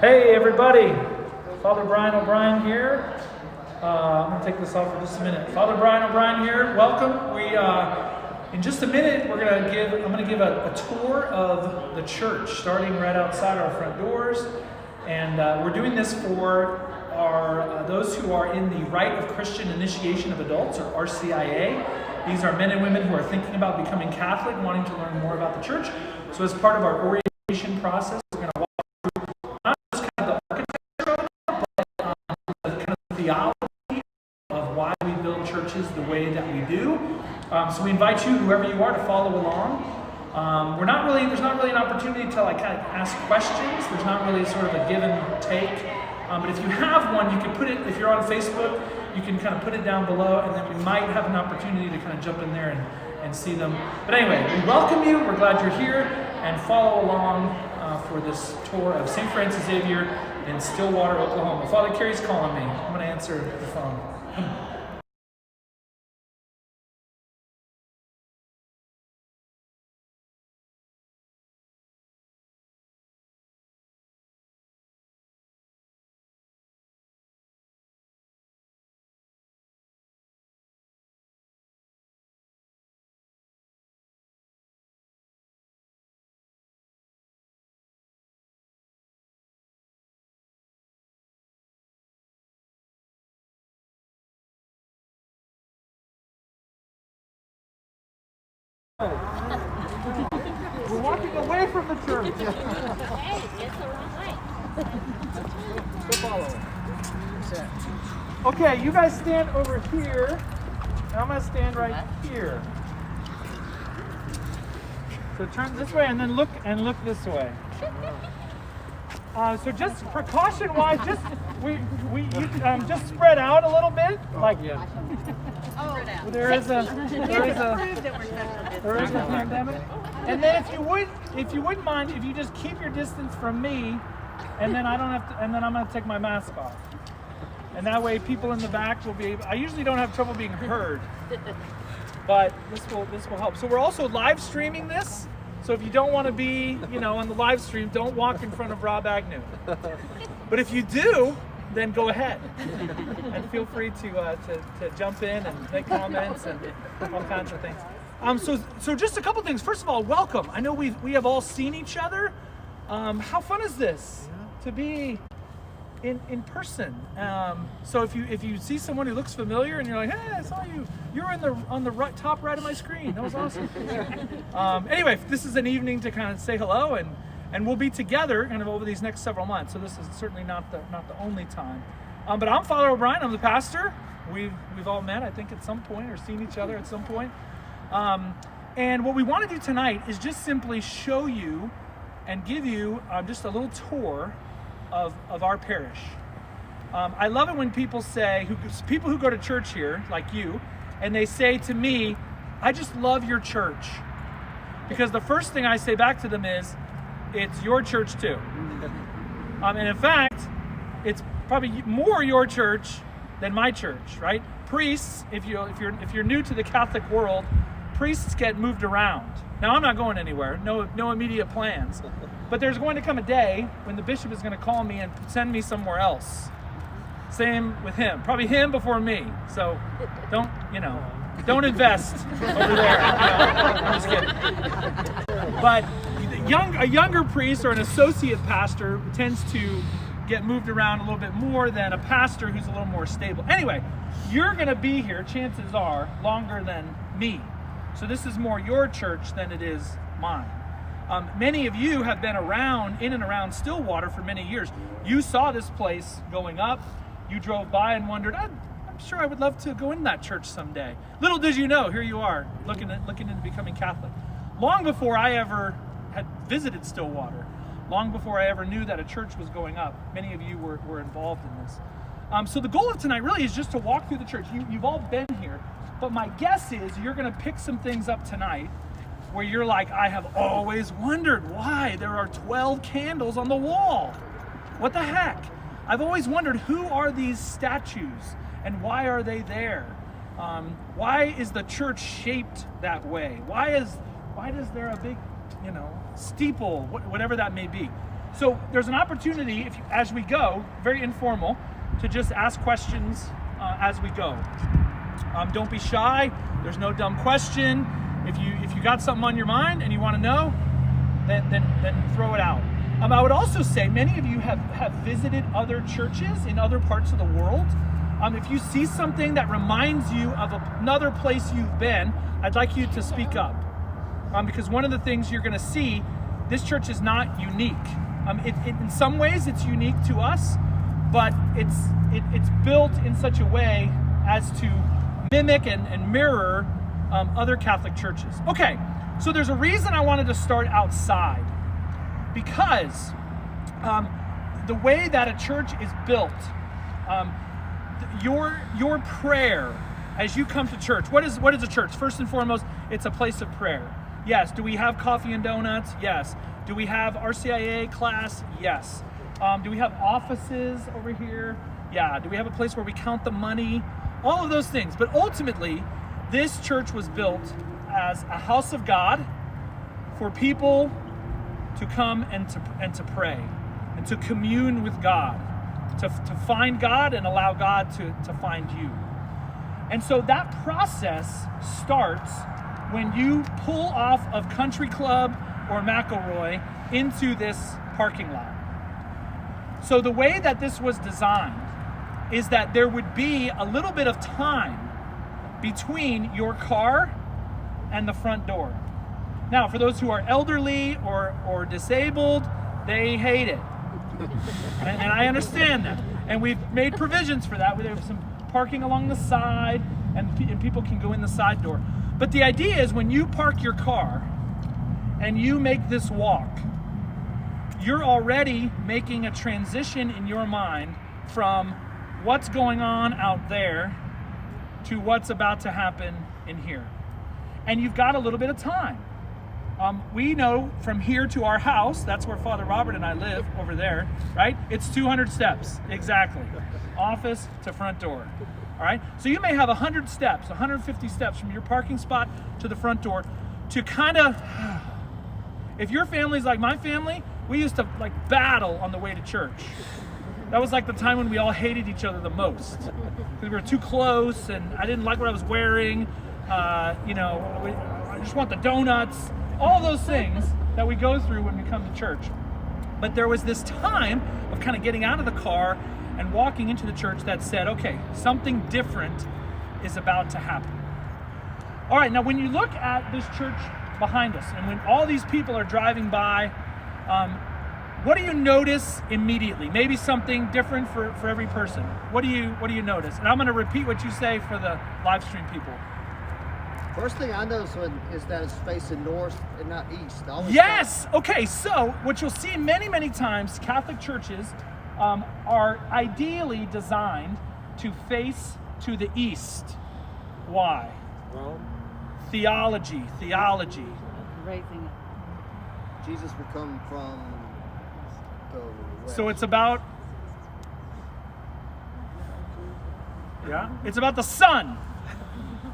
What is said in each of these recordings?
Hey everybody, Father Brian O'Brien here. I'm going to take this off for just a minute. Father Brian O'Brien here. Welcome. In just a minute, I'm going to give a tour of the church, starting right outside our front doors. And we're doing this for those who are in the Rite of Christian Initiation of Adults, or RCIA. These are men and women who are thinking about becoming Catholic, wanting to learn more about the church. So as part of our orientation process, we're going to walk through not just kind of the architecture, but the kind of theology of why we build churches the way that we do. So we invite you, whoever you are, to follow along. There's not really an opportunity to kind of ask questions. There's not really sort of a give and take. But if you have one, you can put it, if you're on Facebook, you can kind of put it down below, and then we might have an opportunity to kind of jump in there and see them. But anyway, we welcome you. We're glad you're here, and follow along for this tour of St. Francis Xavier in Stillwater, Oklahoma. Father Carey's calling me. I'm going to answer the phone. We're walking away from the church. Hey, it's the wrong way. Okay, you guys stand over here, and I'm going to stand right here. So turn this way and then look this way. So just precaution-wise, just spread out a little bit, like there is a pandemic. And then if you wouldn't mind, if you just keep your distance from me, and then I'm going to take my mask off. And that way people in the back will be able, I usually don't have trouble being heard, but this will help. So we're also live streaming this. So if you don't want to be, on the live stream, don't walk in front of Rob Agnew. But if you do, then go ahead and feel free to jump in and make comments and all kinds of things. So just a couple things. First of all, welcome. I know we have all seen each other. How fun is this to be in person? So if you see someone who looks familiar and you're like, hey, I saw you. You're on the top right of my screen. That was awesome. Anyway, this is an evening to kind of say hello, and we'll be together kind of over these next several months. So this is certainly not the only time. But I'm Father O'Brien. I'm the pastor. We've all met, I think, at some point, or seen each other at some point. And what we want to do tonight is just simply show you and give you just a little tour of our parish. I love it when people say, people who go to church here, like you, and they say to me, I just love your church. Because the first thing I say back to them is, it's your church too. And in fact, it's probably more your church than my church, right? Priests, if you're new to the Catholic world, priests get moved around. Now, I'm not going anywhere, no immediate plans. But there's going to come a day when the bishop is going to call me and send me somewhere else. Same with him. Probably him before me. So don't invest over there. I'm just kidding. But a younger priest or an associate pastor tends to get moved around a little bit more than a pastor who's a little more stable. Anyway, you're going to be here, chances are, longer than me. So this is more your church than it is mine. Many of you have been in and around Stillwater for many years. You saw this place going up. You drove by and wondered, I'm sure I would love to go in that church someday. Little did you know, here you are, looking into becoming Catholic. Long before I ever had visited Stillwater, long before I ever knew that a church was going up, many of you were involved in this. So the goal of tonight really is just to walk through the church. You've all been here, but my guess is you're going to pick some things up tonight where you're like, I have always wondered why there are 12 candles on the wall. What the heck? I've always wondered, who are these statues and why are they there? Why is the church shaped that way? Why is there a big, steeple, whatever that may be? So there's an opportunity, as we go, very informal, to just ask questions as we go. Don't be shy. There's no dumb question. If you got something on your mind and you want to know, then throw it out. I would also say many of you have visited other churches in other parts of the world. If you see something that reminds you of another place you've been, I'd like you to speak up. Because one of the things you're going to see, this church is not unique. In some ways, it's unique to us, but it's built in such a way as to mimic and mirror other Catholic churches. Okay, so there's a reason I wanted to start outside, because the way that a church is built, your prayer as you come to church. What is a church? First and foremost, it's a place of prayer. Yes. Do we have coffee and donuts? Yes. Do we have RCIA class? Yes. Do we have offices over here? Yeah. Do we have a place where we count the money? All of those things. But ultimately, this church was built as a house of God for people to come and to pray and to commune with God, to find God and allow God to find you. And so that process starts when you pull off of Country Club or McElroy into this parking lot. So the way that this was designed is that there would be a little bit of time between your car and the front door. Now, for those who are elderly or disabled, they hate it. And I understand that. And we've made provisions for that. We have some parking along the side, and people can go in the side door. But the idea is when you park your car and you make this walk, you're already making a transition in your mind from what's going on out there to what's about to happen in here. And you've got a little bit of time. We know from here to our house, that's where Father Robert and I live, over there, right? It's 200 steps, exactly. Office to front door, all right? So you may have 100 steps, 150 steps from your parking spot to the front door to kind of, if your family's like my family, we used to like battle on the way to church. That was like the time when we all hated each other the most because we were too close and I didn't like what I was wearing. I just want the donuts. All those things that we go through when we come to church. But there was this time of kind of getting out of the car and walking into the church that said, okay, something different is about to happen. All right, now when you look at this church behind us and when all these people are driving by, what do you notice immediately? Maybe something different for every person. What do you notice? And I'm going to repeat what you say for the live stream people. First thing I notice is that it's facing north and not east. Yes! Okay, so what you'll see many, many times, Catholic churches are ideally designed to face to the east. Why? Rome. Theology. Raising it. Jesus would come from the west. So it's about the sun.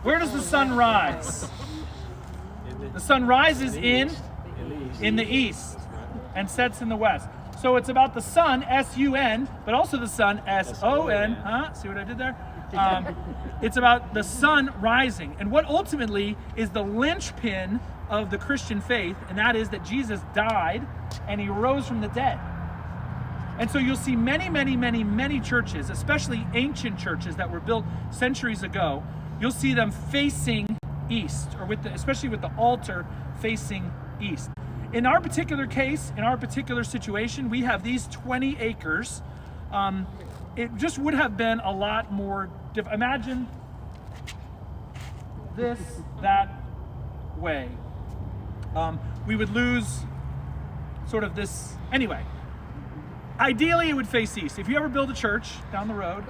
Where does the sun rise? The sun rises in the east and sets in the west. So it's about the sun, S-U-N, but also the sun, S-O-N. Huh? See what I did there? It's about the sun rising. And what ultimately is the linchpin of the Christian faith, and that is that Jesus died and he rose from the dead. And so you'll see many churches, especially ancient churches that were built centuries ago, you'll see them facing east, or especially with the altar facing east. In our particular case, in our particular situation, we have these 20 acres. It just would have been a lot more difficult. Imagine this that way. We would lose sort of this. Anyway, ideally it would face east. If you ever build a church down the road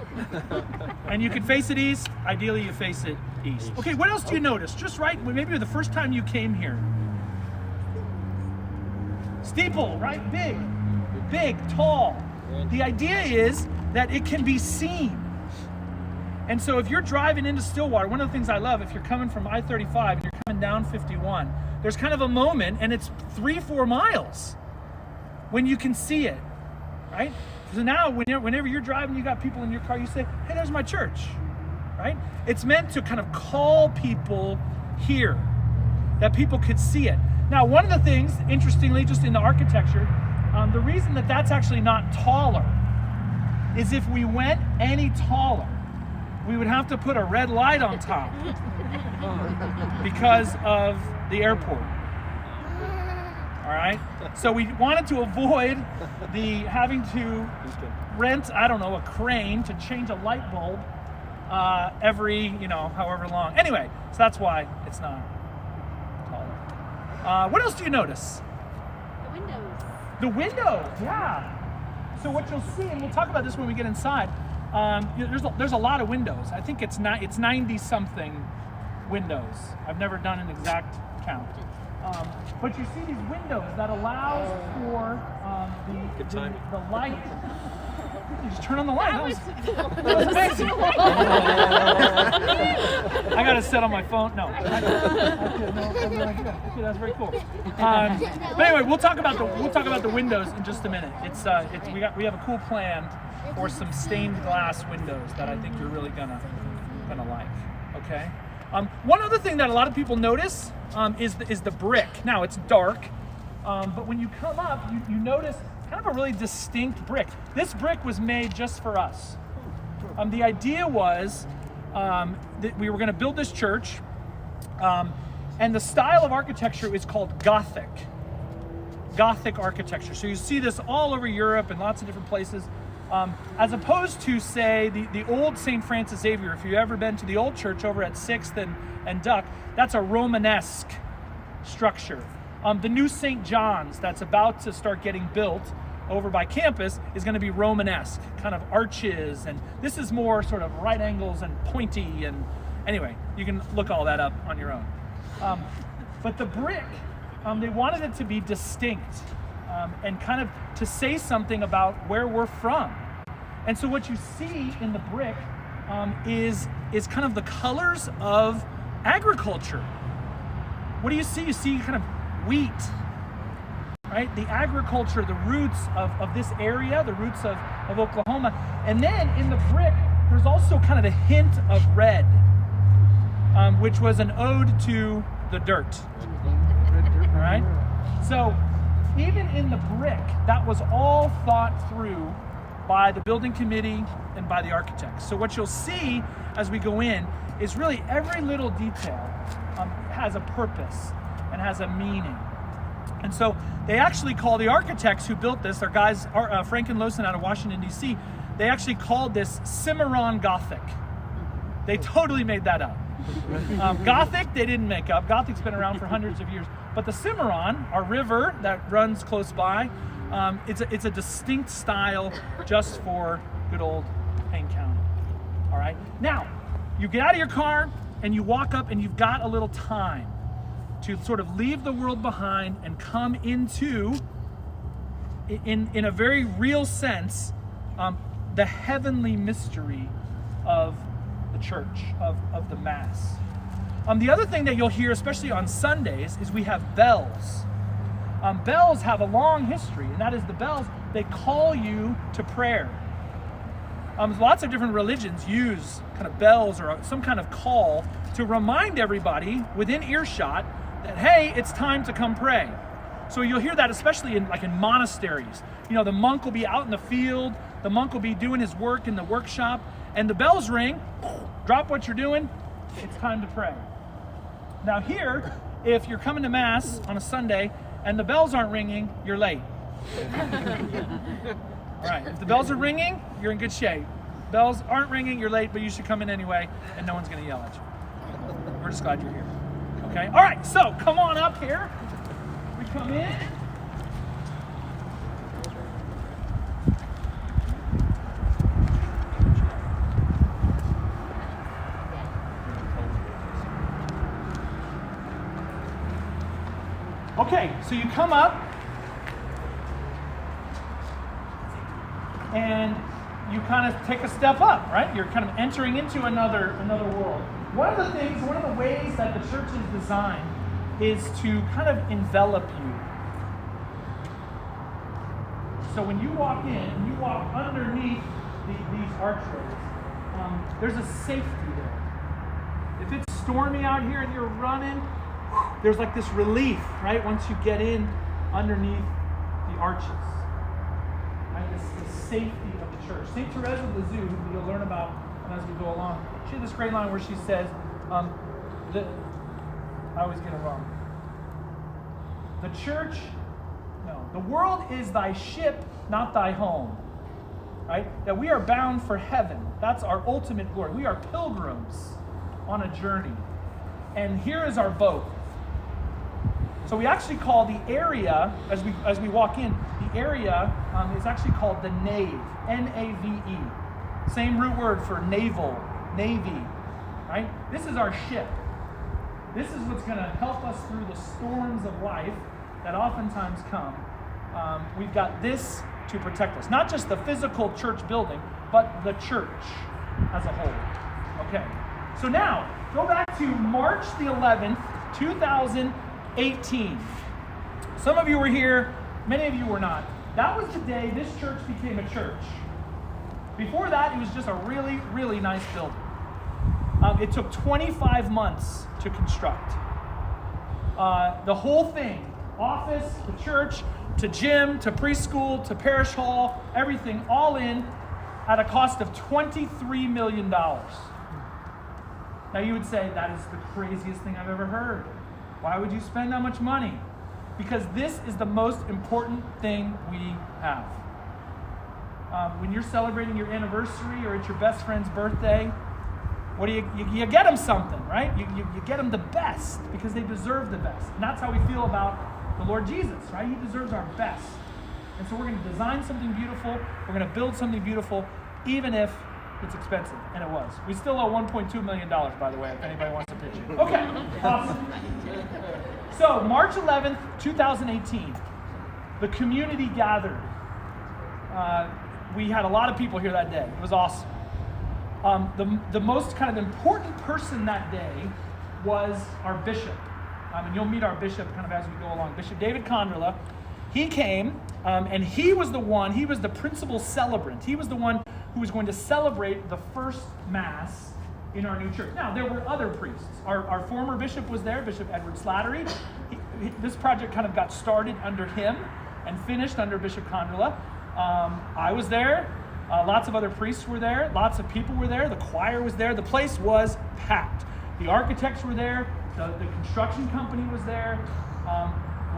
and you can face it east, ideally you face it east. Okay, what else do you notice? Just right, maybe the first time you came here. Steeple, right? Big, tall. The idea is that it can be seen. And so if you're driving into Stillwater, one of the things I love, if you're coming from I-35 and you're coming down 51, there's kind of a moment, and it's 3-4 miles. when you can see it, right? So now whenever you're driving, you got people in your car, you say, hey, there's my church, right? It's meant to kind of call people here, that people could see it. Now, one of the things, interestingly, just in the architecture, the reason that that's actually not taller is if we went any taller, we would have to put a red light on top because of the airport. All right? So we wanted to avoid the having to rent, I don't know, a crane to change a light bulb every, however long. Anyway, so that's why it's not taller. What else do you notice? The windows. The windows, yeah. So what you'll see, and we'll talk about this when we get inside, there's a lot of windows. I think it's 90-something windows. I've never done an exact count. But you see these windows that allows for the light. You just turn on the light. That was amazing. I got it set on my phone. No. That's very cool. But anyway, we'll talk about the windows in just a minute. We have a cool plan for some stained glass windows that I think you're really gonna like. Okay. One other thing that a lot of people notice is the brick. Now it's dark, but when you come up, you notice kind of a really distinct brick. This brick was made just for us. The idea was that we were going to build this church, and the style of architecture is called Gothic architecture. So you see this all over Europe and lots of different places. As opposed to, say, the old St. Francis Xavier. If you've ever been to the old church over at 6th and Duck, that's a Romanesque structure. The new St. John's that's about to start getting built over by campus is going to be Romanesque, kind of arches, and this is more sort of right angles and pointy, and anyway, you can look all that up on your own. But the brick, they wanted it to be distinct. And kind of to say something about where we're from. And so what you see in the brick is kind of the colors of agriculture. What do you see? You see kind of wheat, right? The agriculture, the roots of this area, the roots of Oklahoma. And then in the brick, there's also kind of a hint of red, which was an ode to the dirt. All right? So even in the brick, that was all thought through by the building committee and by the architects. So what you'll see as we go in is really every little detail has a purpose and has a meaning. And so they actually call the architects who built this, they're guys, Frank and Lawson out of Washington, D.C., they actually called this Cimarron Gothic. They totally made that up. Gothic, they didn't make up. Gothic's been around for hundreds of years. But the Cimarron, our river that runs close by, it's a distinct style just for good old Payne County. All right? Now, you get out of your car and you walk up and you've got a little time to sort of leave the world behind and come into, in a very real sense, the heavenly mystery of the church, of the Mass. The other thing that you'll hear, especially on Sundays, is we have bells. Bells have a long history, and that is the bells, they call you to prayer. Lots of different religions use kind of bells or some kind of call to remind everybody within earshot that, hey, it's time to come pray. So you'll hear that especially in monasteries. The monk will be out in the field, the monk will be doing his work in the workshop, and the bells ring, drop what you're doing, it's time to pray. Now here, if you're coming to Mass on a Sunday and the bells aren't ringing, you're late. All right, if the bells are ringing, you're in good shape. Bells aren't ringing, you're late, but you should come in anyway, and no one's going to yell at you. We're just glad you're here. Okay, all right, so come on up here. We come in. Okay, so you come up and you kind of take a step up, right? You're kind of entering into another world. One of the ways that the church is designed is to kind of envelop you. so when you walk in and you walk underneath these archways, there's a safety there. If it's stormy out here and you're running, there's like this relief, right? Once you get in underneath the arches. Right? It's the safety of the church. St. Therese of Lisieux, who you'll learn about as we go along, she had this great line where she says, I always get it wrong. The world is thy ship, not thy home. Right? That we are bound for heaven. That's our ultimate glory. We are pilgrims on a journey. And here is our boat. So we actually call the area, as we walk in, the area is actually called the nave, N-A-V-E. Same root word for naval, navy, right? This is our ship. This is what's going to help us through the storms of life that oftentimes come. We've got this to protect us. Not just the physical church building, but the church as a whole. Okay, so now, go back to March the 11th, 2018. Some of you were here, many of you were not. That was the day this church became a church. Before that, it was just a really, really nice building. It took 25 months to construct. The whole thing, office, the church, to gym, to preschool, to parish hall, everything, all in at a cost of $23 million. Now you would say, that is the craziest thing I've ever heard. Why would you spend that much money? Because this is the most important thing we have. When you're celebrating your anniversary or it's your best friend's birthday, what do you get them something, right? You get them the best because they deserve the best. And that's how we feel about the Lord Jesus, right? He deserves our best. And so we're going to design something beautiful. We're going to build something beautiful, even if it's expensive. And it was. We still owe $1.2 million, by the way, if anybody wants to pitch in. Okay, awesome. So, March 11th, 2018, the community gathered. We had a lot of people here that day. It was awesome. The most kind of important person that day was our bishop. And you'll meet our bishop kind of as we go along. Bishop David Conderla. He came, and he was the principal celebrant. He was the one who was going to celebrate the first Mass in our new church. Now, there were other priests. Our former bishop was there, Bishop Edward Slattery. This project kind of got started under him and finished under Bishop Conderla. I was there. Lots of other priests were there. Lots of people were there. The choir was there. The place was packed. The architects were there. The construction company was there.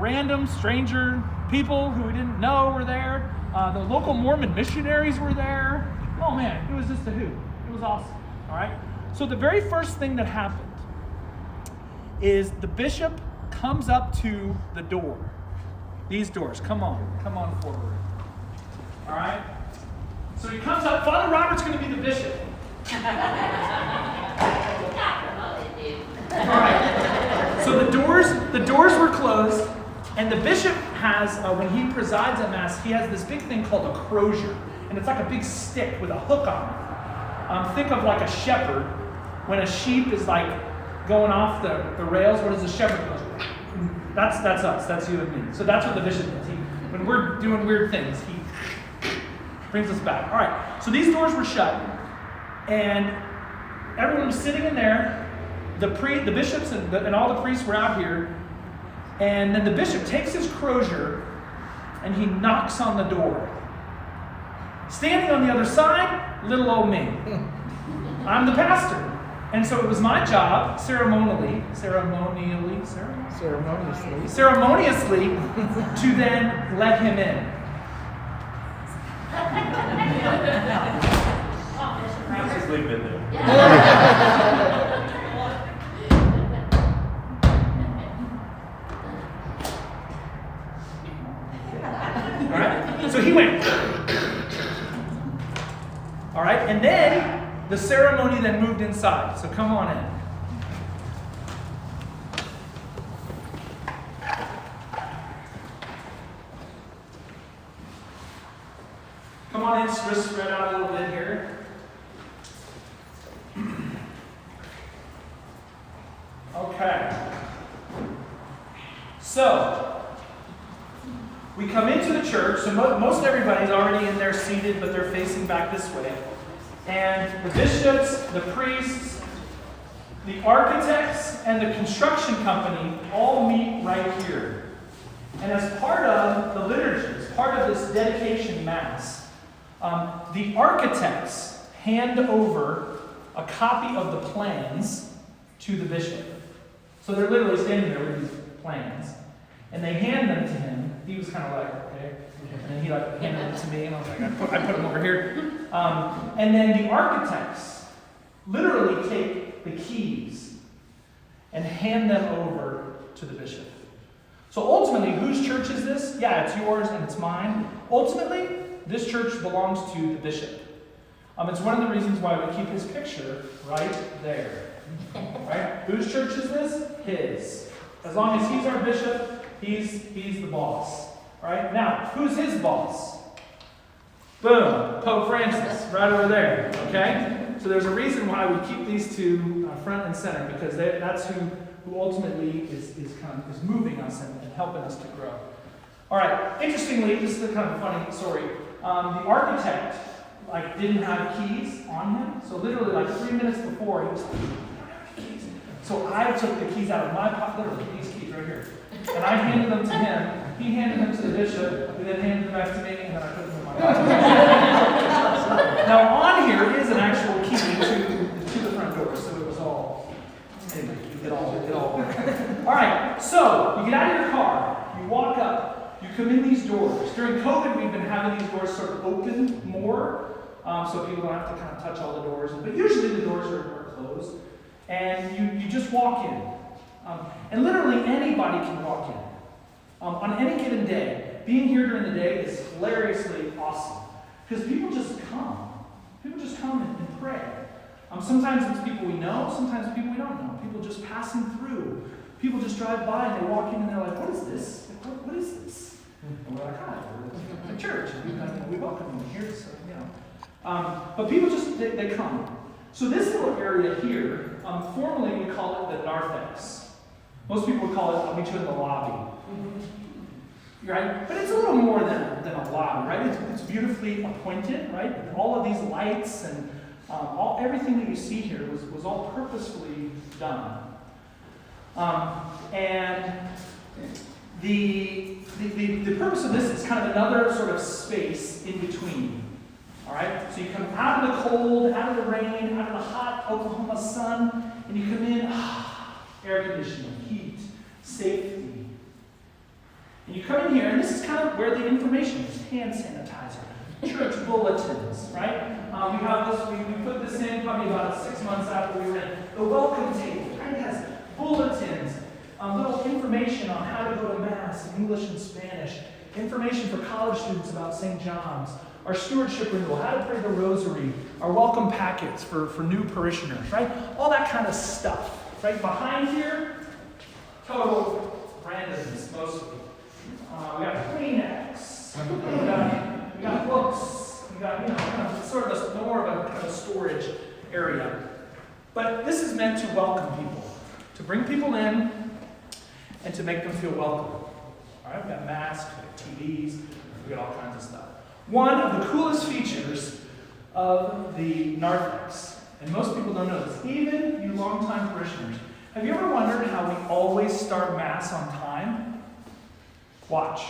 Random stranger people who we didn't know were there. The local Mormon missionaries were there. Oh man, it was just a hoot. It was awesome. All right. So the very first thing that happened is the bishop comes up to the door. These doors. Come on forward. All right. So he comes up. Father Robert's going to be the bishop. All right. So the doors were closed, and the bishop has, when he presides at Mass, he has this big thing called a crozier, and it's like a big stick with a hook on it. Think of like a shepherd when a sheep is like going off the rails. What does the shepherd do? That's us. That's you and me. So that's what the bishop does. When we're doing weird things, he brings us back. All right. So these doors were shut, and everyone was sitting in there. The bishops and all the priests were out here, and then the bishop takes his crozier and he knocks on the door. Standing on the other side, little old me. I'm the pastor, and so it was my job ceremoniously to then let him in. We've been there. All right, so he went. All right, and then the ceremony then moved inside. So come on in. Come on in, just spread out a little bit here. Okay. So, we come into the church, so most everybody's already in there seated, but they're facing back this way. And the bishops, the priests, the architects, and the construction company all meet right here. And as part of the liturgy, as part of this dedication mass, the architects hand over a copy of the plans to the bishop. So they're literally standing there with these plans, and they hand them to him. He was kind of like, okay. And then he handed them to me, and I was like, I put them over here. And then the architects literally take the keys and hand them over to the bishop. So ultimately, whose church is this? Yeah, it's yours and it's mine. Ultimately, this church belongs to the bishop. It's one of the reasons why we keep his picture right there. Right? Whose church is this? His. As long as he's our bishop, he's the boss. Right? Now, who's his boss? Boom, Pope Francis, right over there. Okay? So there's a reason why we keep these two front and center, because that's who ultimately is moving us and helping us to grow. All right. Interestingly, this is a kind of a funny story. The architect didn't have keys on him, so literally 3 minutes before he was like, "I don't have the keys." So I took the keys out of my pocket, literally these keys right here, and I handed them to him. He handed them to the bishop, who then handed them back to me, and then I put them in my pocket. Now on here is an actual key to the front door, so it was all. Anyway, it all worked. All right, so you get out of your car, you walk up, you come in these doors. During COVID, we've been having these doors sort of open more, so people don't have to kind of touch all the doors. But usually the doors are closed, and you just walk in. And literally anybody can walk in. On any given day, being here during the day is hilariously awesome, because people just come. People just come and pray. Sometimes it's people we know, sometimes people we don't know. People just passing through. People just drive by and they walk in and they're like, "What is this? What is this?" And we're like, "Hi, we're the church. We welcome you here." So, but people just, they come. So this little area here, formally we call it the narthex. Most people would call it, I'll meet you in the lobby. Right? But it's a little more than a lobby, right? It's beautifully appointed, right? All of these lights and everything that you see here was all purposefully done. And the purpose of this is kind of another sort of space in between. All right? So you come out of the cold, out of the rain, out of the hot Oklahoma sun, and you come in, air conditioning, heat, safety. And you come in here, and this is kind of where the information is. Hand sanitizer, church bulletins, right? We have this, we put this in probably about 6 months after we were in. The welcome table, right? It has bulletins, little information on how to go to Mass in English and Spanish, information for college students about St. John's, our stewardship renewal, how to pray the rosary, our welcome packets for new parishioners, right? All that kind of stuff, right? Behind here, total randomness, mostly. We got Kleenex, we got books, we got, kind of sort of more of a kind of storage area. But this is meant to welcome people, to bring people in, and to make them feel welcome. All right, we got masks, we got TVs, we got all kinds of stuff. One of the coolest features of the narthex, and most people don't know this, even you longtime parishioners, have you ever wondered how we always start Mass on time? Watch.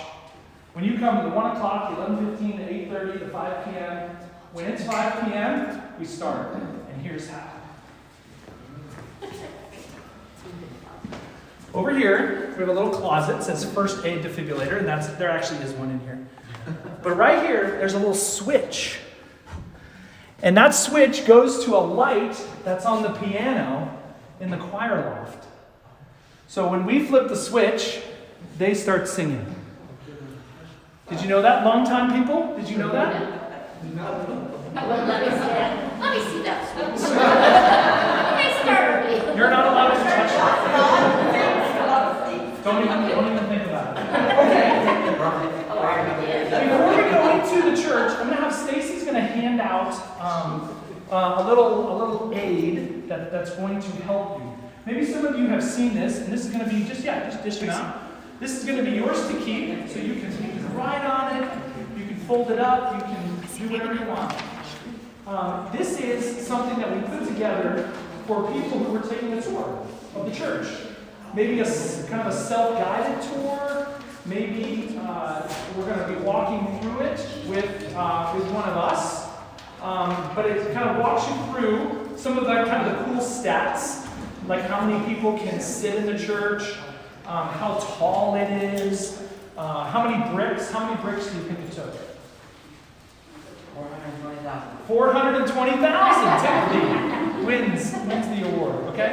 When you come to the 1 o'clock, the 11:15, the 8:30, the 5 p.m., when it's 5 p.m., we start. And here's how. Over here, we have a little closet that says First Aid Defibrillator, and there actually is one in here. But right here, there's a little switch. And that switch goes to a light that's on the piano in the choir loft. So when we flip the switch, they start singing. Did you know that, longtime people? Did you know that? Let me see that switch. They started. You're not allowed to touch it. Don't even think about it. Okay. Before we go into the church, I'm going to have Stacy's going to hand out a little aid that's going to help you. Maybe some of you have seen this, and this is going to be just dish them out. This is going to be yours to keep, so you can write on it, you can fold it up, you can do whatever you want. This is something that we put together for people who are taking a tour of the church. Maybe a kind of a self-guided tour. Maybe we're going to be walking through it with one of us. But it kind of walks you through some of the kind of the cool stats, like how many people can sit in the church, how tall it is, how many bricks do you think it took? 420,000. Timothy wins the award, okay?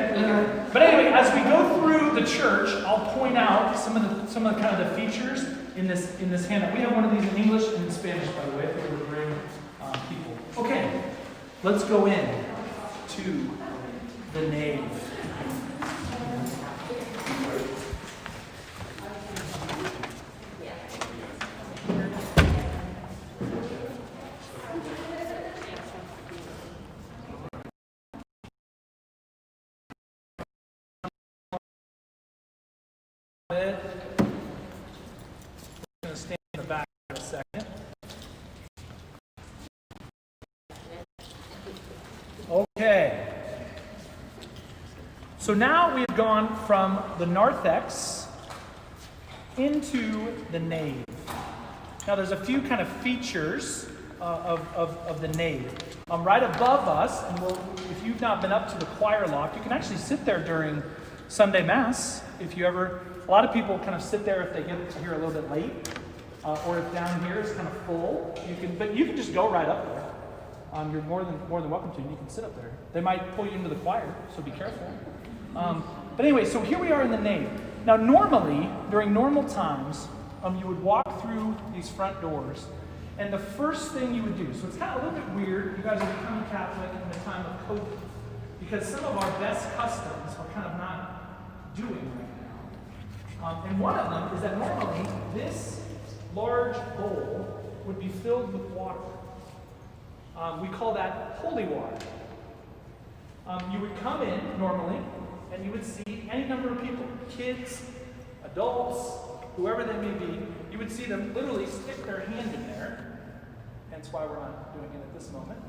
But anyway, as we go through the church, I'll point out some of the kind of the features in this handout. We have one of these in English and in Spanish, by the way, if we would bring people. Okay, let's go in to the nave. I'm going to stand in the back for a second. Okay. So now we have gone from the narthex into the nave. Now there's a few kind of features of the nave. Right above us, and if you've not been up to the choir loft, you can actually sit there during Sunday Mass. A lot of people kind of sit there if they get here a little bit late, or if down here is kind of full. But you can just go right up there. You're more than welcome to. You can sit up there. They might pull you into the choir, so be careful. But anyway, so here we are in the nave. Now, normally during normal times, you would walk through these front doors, and the first thing you would do. So it's kind of a little bit weird. You guys are becoming Catholic in the time of COVID, because some of our best customs are kind of not doing right now. And one of them is that normally this large bowl would be filled with water. We call that holy water. You would come in normally, and you would see any number of people, kids, adults, whoever they may be. You would see them literally stick their hand in there. Hence why we're not doing it at this moment.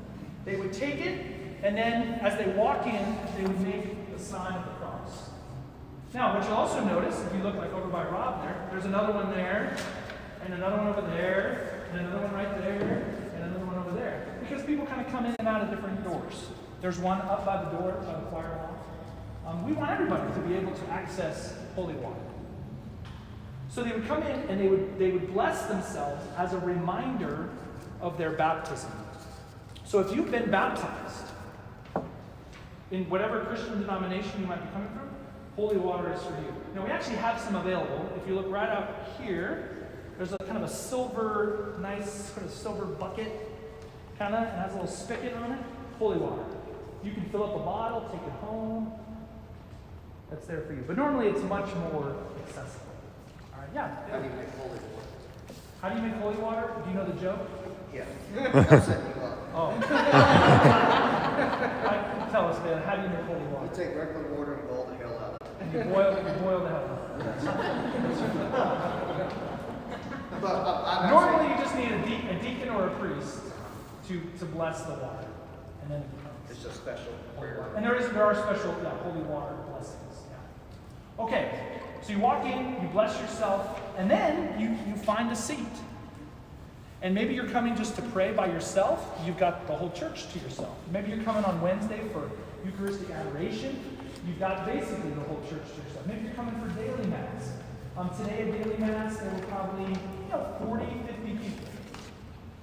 They would take it, and then as they walk in, they would make the sign of the cross. Now, what you'll also notice, if you look like over by Rob there's another one there, and another one over there, and another one right there, and another one over there. Because people kind of come in and out of different doors. There's one up by the door, by the choir loft. We want everybody to be able to access holy water. So they would come in and they would bless themselves as a reminder of their baptism. So if you've been baptized in whatever Christian denomination you might be coming from, holy water is for you. Now we actually have some available. If you look right out here, there's a kind of a silver, nice sort of silver bucket, kind of, and has a little spigot on it. Holy water. You can fill up a bottle, take it home. That's there for you. But normally it's much more accessible. All right, yeah. How do you make holy water? How do you make holy water? Do you know the joke? Yeah. Oh. Tell us, man, how do you make holy water? You take regular water and boil the hell out of it. And you boil the hell out of it. Normally you just need a deacon or a priest to bless the water. And then it becomes. It's a special prayer. And there are special holy water blessings. Yeah. Okay, so you walk in, you bless yourself, and then you find a seat. And maybe you're coming just to pray by yourself. You've got the whole church to yourself. Maybe you're coming on Wednesday for Eucharistic adoration. You've got basically the whole church to yourself. Maybe you're coming for daily mass. Today at daily mass, there were probably 40, 50 people.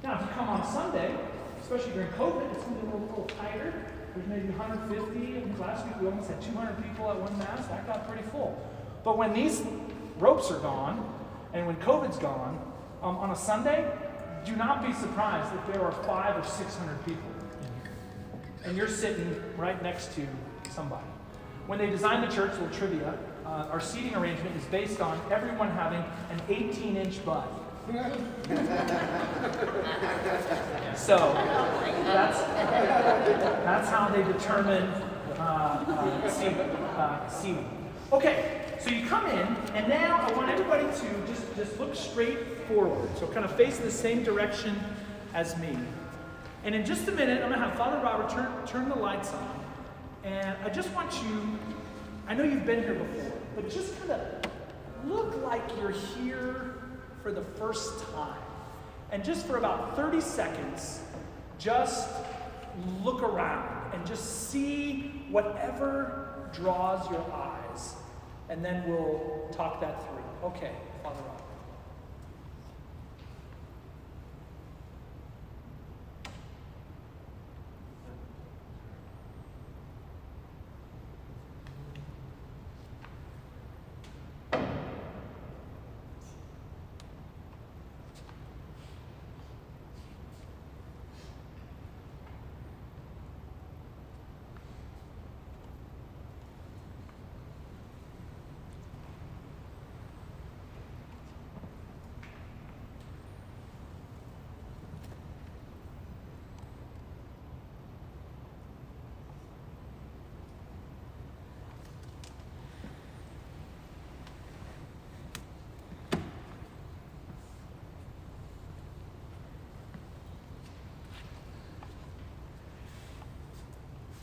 Now, if you come on Sunday, especially during COVID, it's going to be a little tighter. There's maybe 150. I think last week we almost had 200 people at one mass. That got pretty full. But when these ropes are gone, and when COVID's gone, on a Sunday, do not be surprised if there are 500 or 600 people in here. And you're sitting right next to somebody. When they designed the church, little trivia, our seating arrangement is based on everyone having an 18-inch butt. So that's how they determine seating. Okay, So you come in, and now I want everybody to just look straight forward. So kind of face the same direction as me. And in just a minute, I'm going to have Father Robert turn the lights on. And I just want you, I know you've been here before, but just kind of look like you're here for the first time. And just for about 30 seconds, just look around and just see whatever draws your eyes. And then we'll talk that through. Okay, Father Robert.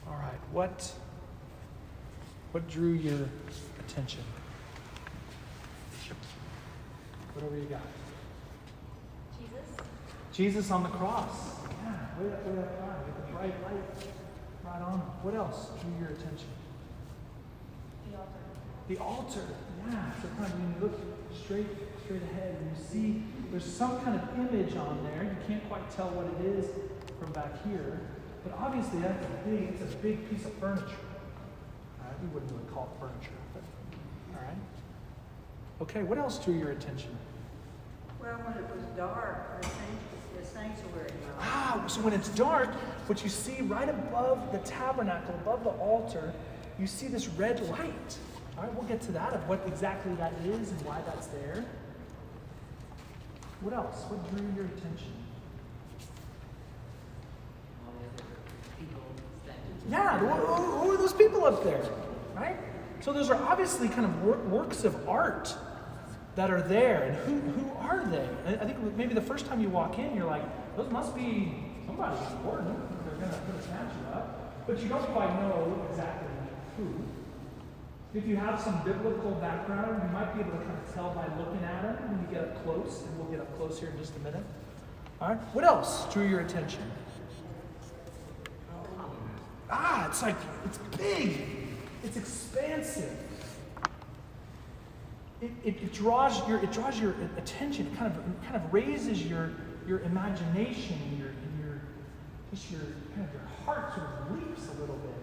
All right, what drew your attention? Whatever you got. Jesus? Jesus on the cross. Yeah, way up high, with the bright light right on him. What else drew your attention? The altar. The altar. Yeah. So kind of when you look straight ahead and you see there's some kind of image on there. You can't quite tell what it is from back here. But obviously it's a big piece of furniture. All right, we wouldn't really call it furniture, but all right. Okay, what else drew your attention? Well, when it was dark, the sanctuary. So when it's dark, what you see right above the tabernacle, above the altar, you see this red light. All right, we'll get to that, of what exactly that is and why that's there. What else? What drew your attention? Yeah, who are those people up there, right? So those are obviously kind of works of art that are there, and who are they? I think maybe the first time you walk in, you're like, those must be somebody important. They're going to put a statue up, but you don't quite know exactly who. If you have some biblical background, you might be able to kind of tell by looking at them when you get up close, and we'll get up close here in just a minute. All right, what else drew your attention? It's big. It's expansive. It draws your attention. It kind of raises your imagination, and your heart sort of leaps a little bit.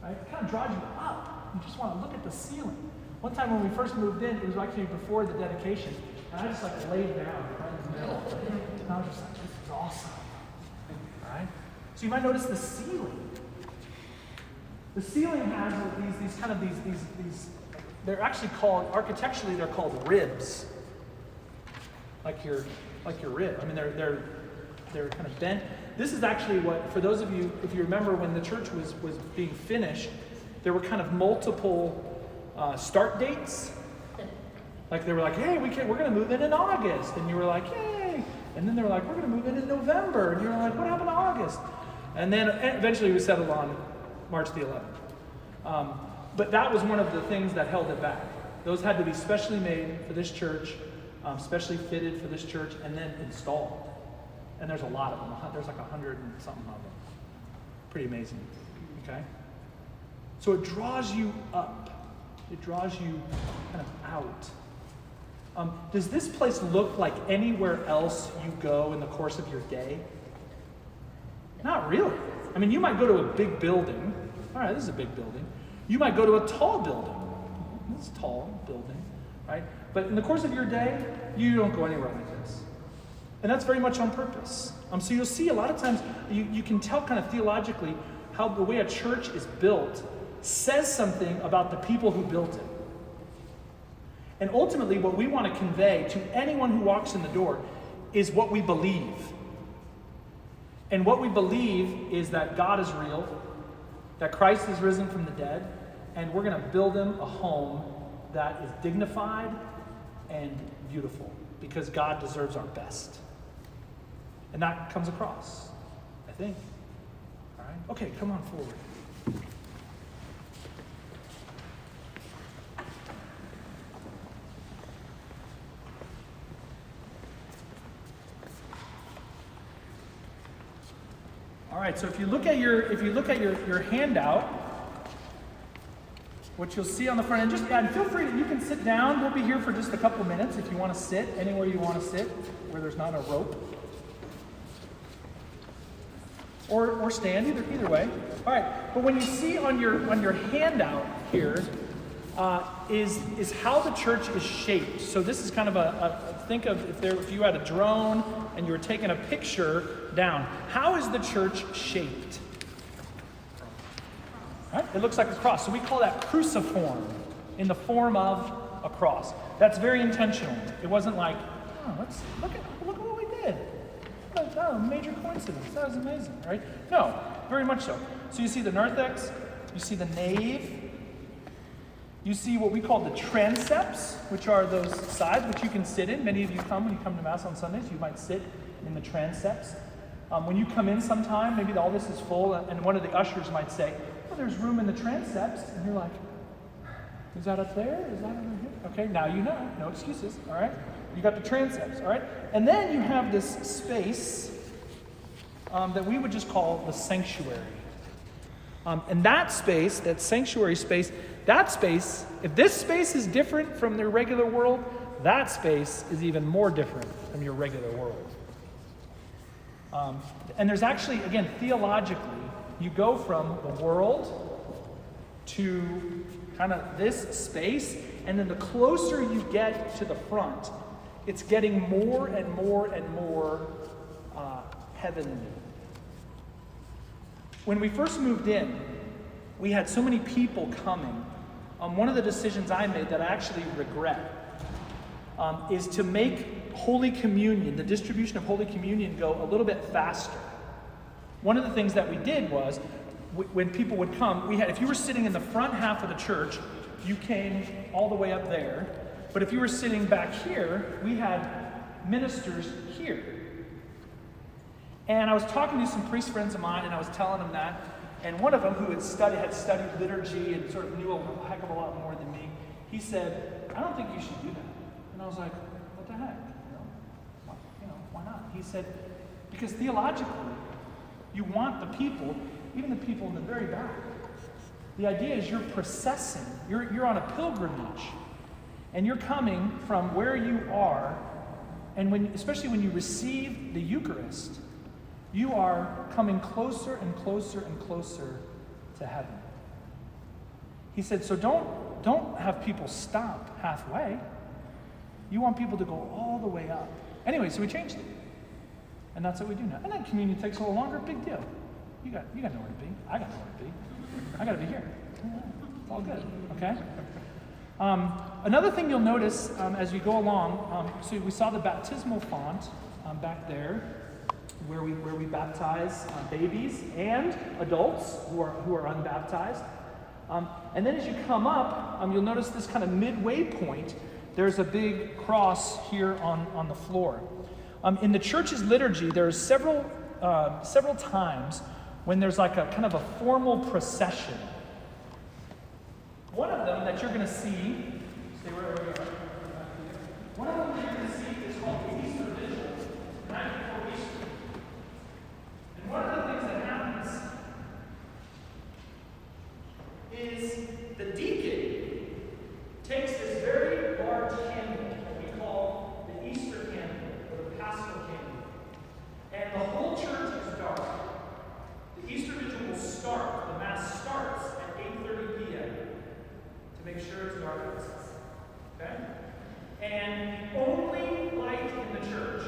Right? It kind of draws you up. You just want to look at the ceiling. One time when we first moved in, it was actually before the dedication, and I just laid down right in the middle. And I was just like, this is awesome. All right? So you might notice the ceiling. The ceiling has these they're actually called, architecturally they're called ribs. Like your rib. I mean, they're kind of bent. This is actually what, for those of you, if you remember when the church was being finished, there were kind of multiple start dates. Like they were like, hey, we're going to move in August. And you were like, yay. And then they were like, we're going to move in November. And you were like, what happened to August? And then eventually we settled on March the 11th. But that was one of the things that held it back. Those had to be specially made for this church, specially fitted for this church, and then installed. And there's a lot of them. There's like 100 and something of them. Pretty amazing. Okay? So it draws you up. It draws you kind of out. Does this place look like anywhere else you go in the course of your day? Not really. I mean, you might go to a big building. All right, this is a big building. You might go to a tall building. This is a tall building, right? But in the course of your day, you don't go anywhere like this. And that's very much on purpose. So you'll see a lot of times, you can tell kind of theologically how the way a church is built says something about the people who built it. And ultimately, what we want to convey to anyone who walks in the door is what we believe. And what we believe is that God is real, that Christ is risen from the dead, and we're going to build him a home that is dignified and beautiful, because God deserves our best. And that comes across, I think. All right? Okay, come on forward. All right, so if you look at your handout, what you'll see on the front end, and feel free, you can sit down. We'll be here for just a couple minutes if you want to sit anywhere you want to sit, where there's not a rope. Or stand, either way. All right, but when you see on your handout here is how the church is shaped. So this is kind of think of if you had a drone and you were taking a picture down. How is the church shaped? Right? It looks like a cross. So we call that cruciform, in the form of a cross. That's very intentional. It wasn't like, oh, look what we did. Oh, major coincidence. That was amazing, right? No, very much so. So you see the narthex, you see the nave, you see what we call the transepts, which are those sides which you can sit in. Many of you when you come to Mass on Sundays, you might sit in the transepts. When you come in sometime, maybe all this is full, and one of the ushers might say, well, there's room in the transepts, and you're like, is that up there? Is that over here? Okay, now you know. No excuses, all right? You got the transepts, all right? And then you have this space that we would just call the sanctuary. And that space, that sanctuary space, if this space is different from the regular world, that space is even more different from your regular world. And there's actually, again, theologically, you go from the world to kind of this space, and then the closer you get to the front, it's getting more and more and more heavenly. When we first moved in, we had so many people coming. One of the decisions I made that I actually regret is to make Holy Communion, the distribution of Holy Communion, go a little bit faster. One of the things that we did was, when people would come, if you were sitting in the front half of the church, you came all the way up there. But if you were sitting back here, we had ministers here. And I was talking to some priest friends of mine, and I was telling them that. And one of them, who had studied liturgy and sort of knew a heck of a lot more than me, he said, I don't think you should do that. And I was like, what the heck? Why not? He said, because theologically, you want the people, even the people in the very back. The idea is you're processing. You're on a pilgrimage. And you're coming from where you are, and especially when you receive the Eucharist, you are coming closer and closer and closer to heaven. He said, so don't have people stop halfway. You want people to go all the way up. Anyway, so we changed it. And that's what we do now. And then communion takes a little longer, big deal. You got nowhere to be. I got nowhere to be. I got to be here. It's all good, okay? Another thing you'll notice as we go along, so we saw the baptismal font back there, where we baptize babies and adults who are unbaptized. And then as you come up, you'll notice this kind of midway point. There's a big cross here on the floor. In the church's liturgy, there's several times when there's like a kind of a formal procession. One of them that you're going to see, stay where we are. One of them that you're going to see is called the Easter Vigil, the night before Easter. And one of the things that happens is the deacon takes this very large candle that we call the Easter candle, or the Paschal candle, and the whole church is dark. The Easter Vigil will start, the Mass starts at 8:30 p.m. to make sure it's dark outside. Okay? And the only light in the church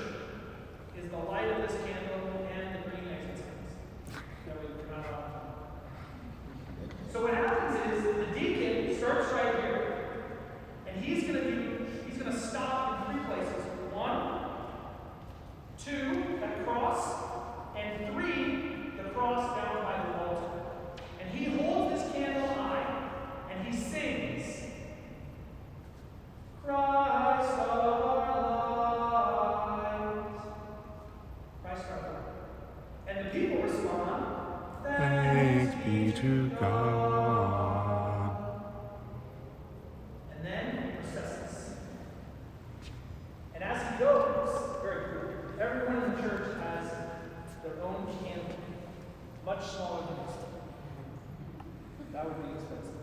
is the light of this candle and the green exit signs that we turn on. So what happens is the deacon starts right here, and he's gonna stop in 3 places. 1, 2, that cross, and 3, the cross down by the altar. And he holds this candle high, and he sings, much smaller than this. That would be expensive.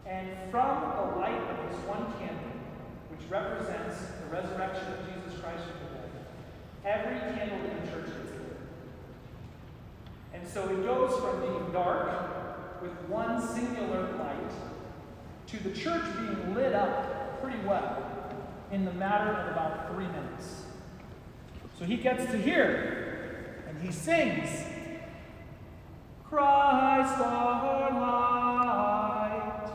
And from the light of this one candle, which represents the resurrection of Jesus Christ from the dead, every candle in the church is lit. And so it goes from being dark with one singular light to the church being lit up pretty well in the matter of about 3 minutes. So he gets to here, and he sings, Christ our light.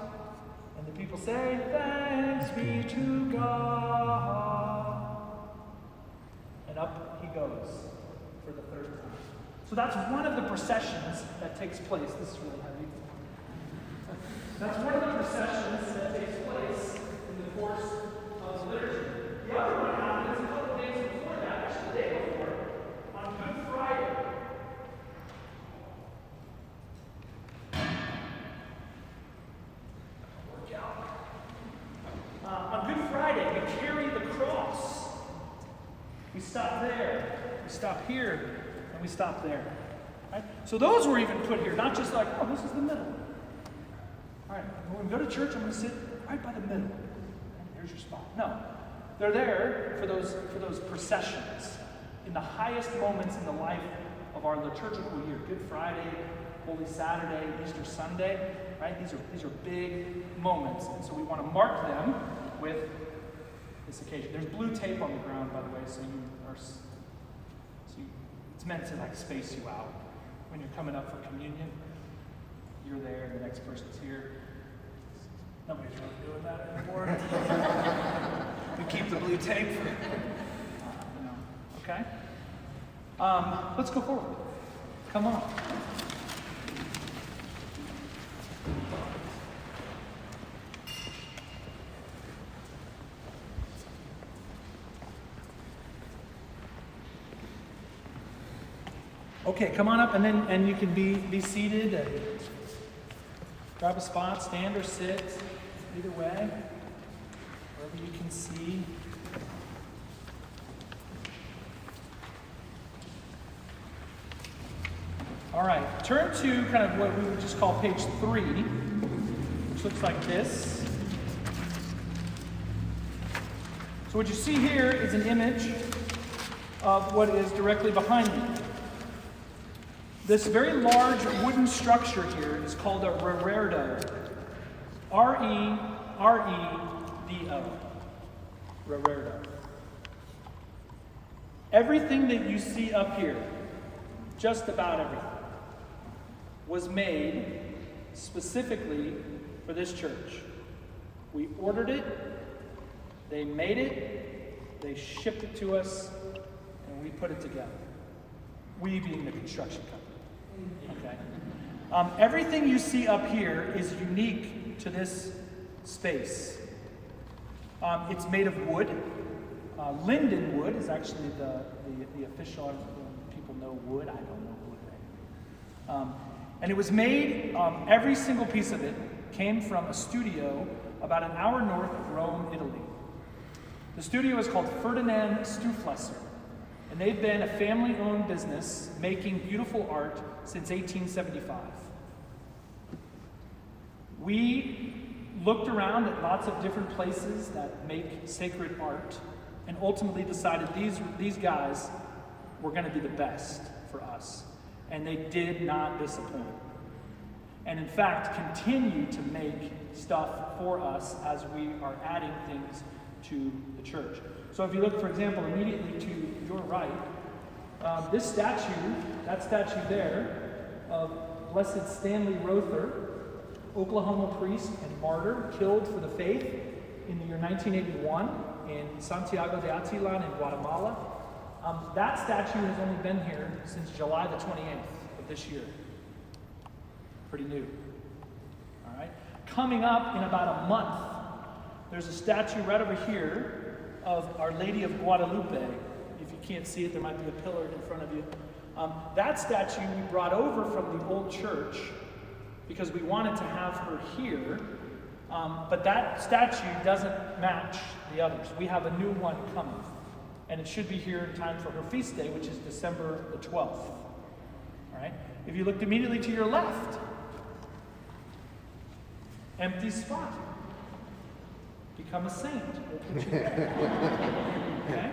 And the people say, thanks be to God. And up he goes for the third time. So that's one of the processions that takes place. This is really heavy. That's one of the processions that takes place in the course of the liturgy. The other one happens a couple of days before that, actually the day before, on Good Friday. On Good Friday, we carry the cross. We stop there, we stop here, and we stop there. Right? So those were even put here, not just like, oh, this is the middle. All right, when we go to church, I'm going to sit right by the middle. And there's your spot. No, they're there for those processions in the highest moments in the life of our liturgical year. Good Friday, Holy Saturday, Easter Sunday, right? These are big moments, and so we want to mark them with this occasion. There's blue tape on the ground, by the way, it's meant to like space you out when you're coming up for communion. You're there, the next person's here. Nobody's really doing that anymore. We keep the blue tape. Okay? Let's go forward. Come on. Okay, come on up, and you can be seated and grab a spot, stand or sit, either way, wherever you can see. All right, turn to kind of what we would just call page 3, which looks like this. So what you see here is an image of what is directly behind me. This very large wooden structure here is called a reredo. R-E-R-E-D-O. Reredo. Everything that you see up here, just about everything, was made specifically for this church. We ordered it, they made it, they shipped it to us, and we put it together. We being the construction company. Okay. Everything you see up here is unique to this space. It's made of wood. Linden wood is actually the official. People know wood. I don't know wood. And it was made. Every single piece of it came from a studio about an hour north of Rome, Italy. The studio is called Ferdinand Stuflesser. And they've been a family-owned business making beautiful art since 1875. We looked around at lots of different places that make sacred art and ultimately decided these guys were going to be the best for us. And they did not disappoint. And in fact, continue to make stuff for us as we are adding things to the church. So if you look, for example, immediately to your right, this statue, that statue there, of Blessed Stanley Rother, Oklahoma priest and martyr, killed for the faith in the year 1981 in Santiago de Atilan in Guatemala. That statue has only been here since July the 28th of this year. Pretty new. All right. Coming up in about a month, there's a statue right over here of Our Lady of Guadalupe. If you can't see it, there might be a pillar in front of you. That statue we brought over from the old church because we wanted to have her here, but that statue doesn't match the others. We have a new one coming, and it should be here in time for her feast day, which is December the 12th. right? If you looked immediately to your left, empty spot. Become a saint. We'll put you there. Okay?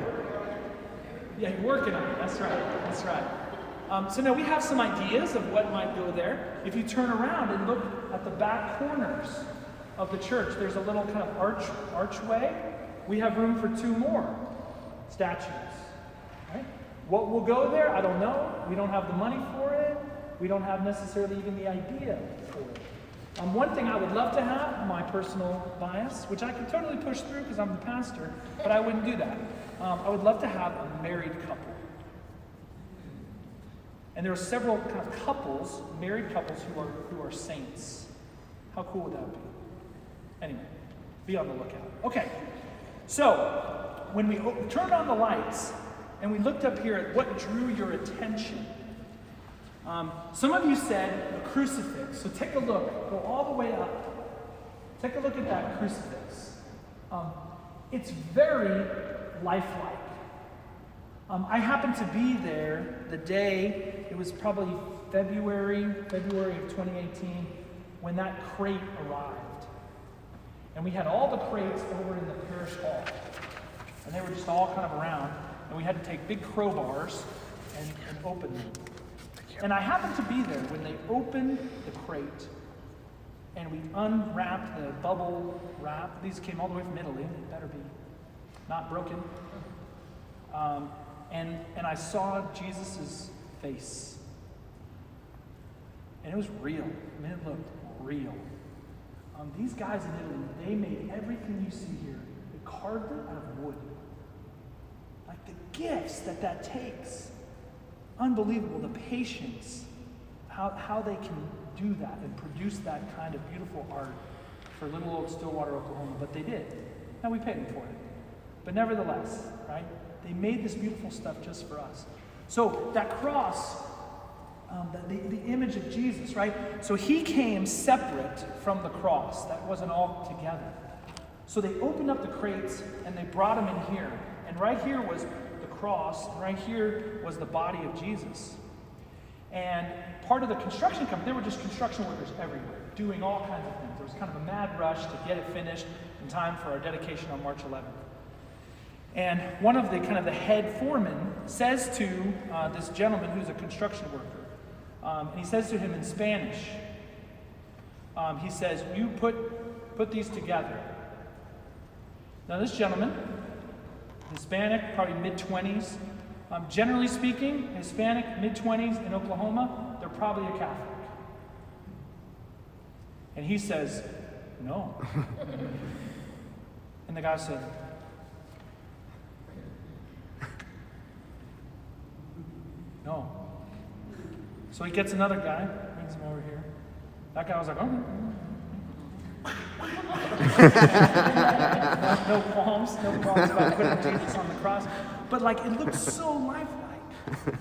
Yeah, you're working on it. That's right. That's right. So now we have some ideas of what might go there. If you turn around and look at the back corners of the church, there's a little kind of archway. We have room for 2 more statues. Right? What will go there, I don't know. We don't have the money for it. We don't have necessarily even the idea for it. One thing I would love to have, my personal bias, which I could totally push through because I'm the pastor, but I wouldn't do that. I would love to have a married couple. And there are several kind of couples, married couples, who are saints. How cool would that be? Anyway, be on the lookout. Okay, so when we turned on the lights and we looked up here at what drew your attention, some of you said a crucifix. So take a look, go all the way up. Take a look at that crucifix. It's very lifelike. I happened to be there the day, it was probably February of 2018, when that crate arrived. And we had all the crates over in the parish hall. And they were just all kind of around. And we had to take big crowbars and open them. And I happened to be there when they opened the crate and we unwrapped the bubble wrap. These came all the way from Italy. They better be not broken. And I saw Jesus' face. And it was real. I mean, it looked real. These guys in Italy, they made everything you see here. They carved it out of wood. Like the gifts that takes. Unbelievable, the patience, how they can do that and produce that kind of beautiful art for little old Stillwater, Oklahoma, but they did. Now we paid them for it. But nevertheless, right, they made this beautiful stuff just for us. So that cross, the image of Jesus, right, so he came separate from the cross. That wasn't all together. So they opened up the crates and they brought him in here. And right here was cross, and right here was the body of Jesus. And part of the construction company, there were just construction workers everywhere, doing all kinds of things. There was kind of a mad rush to get it finished in time for our dedication on March 11th. And one of the the head foreman says to this gentleman who's a construction worker, and he says to him in Spanish, he says, "You put these together." Now this gentleman, Hispanic, probably mid-20s. Generally speaking, Hispanic, mid-20s in Oklahoma, they're probably a Catholic. And he says, "No." And the guy said, "No." So he gets another guy, brings him over here. That guy was like, "Oh." no qualms about putting Jesus on the cross. But it looks so lifelike.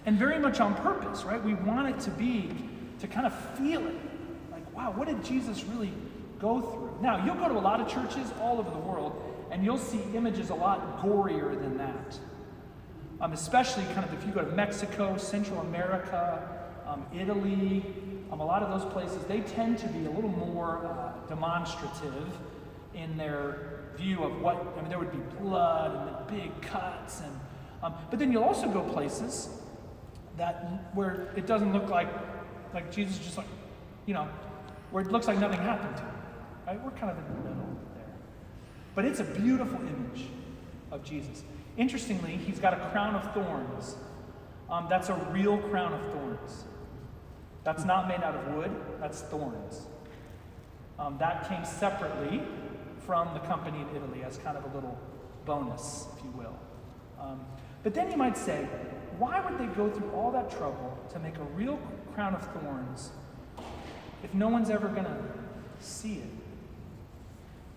And very much on purpose, right? We want it to kind of feel it. Like, wow, what did Jesus really go through? Now, you'll go to a lot of churches all over the world, and you'll see images a lot gorier than that. Especially if you go to Mexico, Central America, Italy, a lot of those places, they tend to be a little more demonstrative in their view of there would be blood and the big cuts, but then you'll also go places where it doesn't look like Jesus, just where it looks like nothing happened to him. Right? We're kind of in the middle there, but it's a beautiful image of Jesus. Interestingly, he's got a crown of thorns. That's a real crown of thorns. That's not made out of wood, that's thorns. That came separately from the company in Italy as kind of a little bonus, if you will. But then you might say, why would they go through all that trouble to make a real crown of thorns if no one's ever going to see it?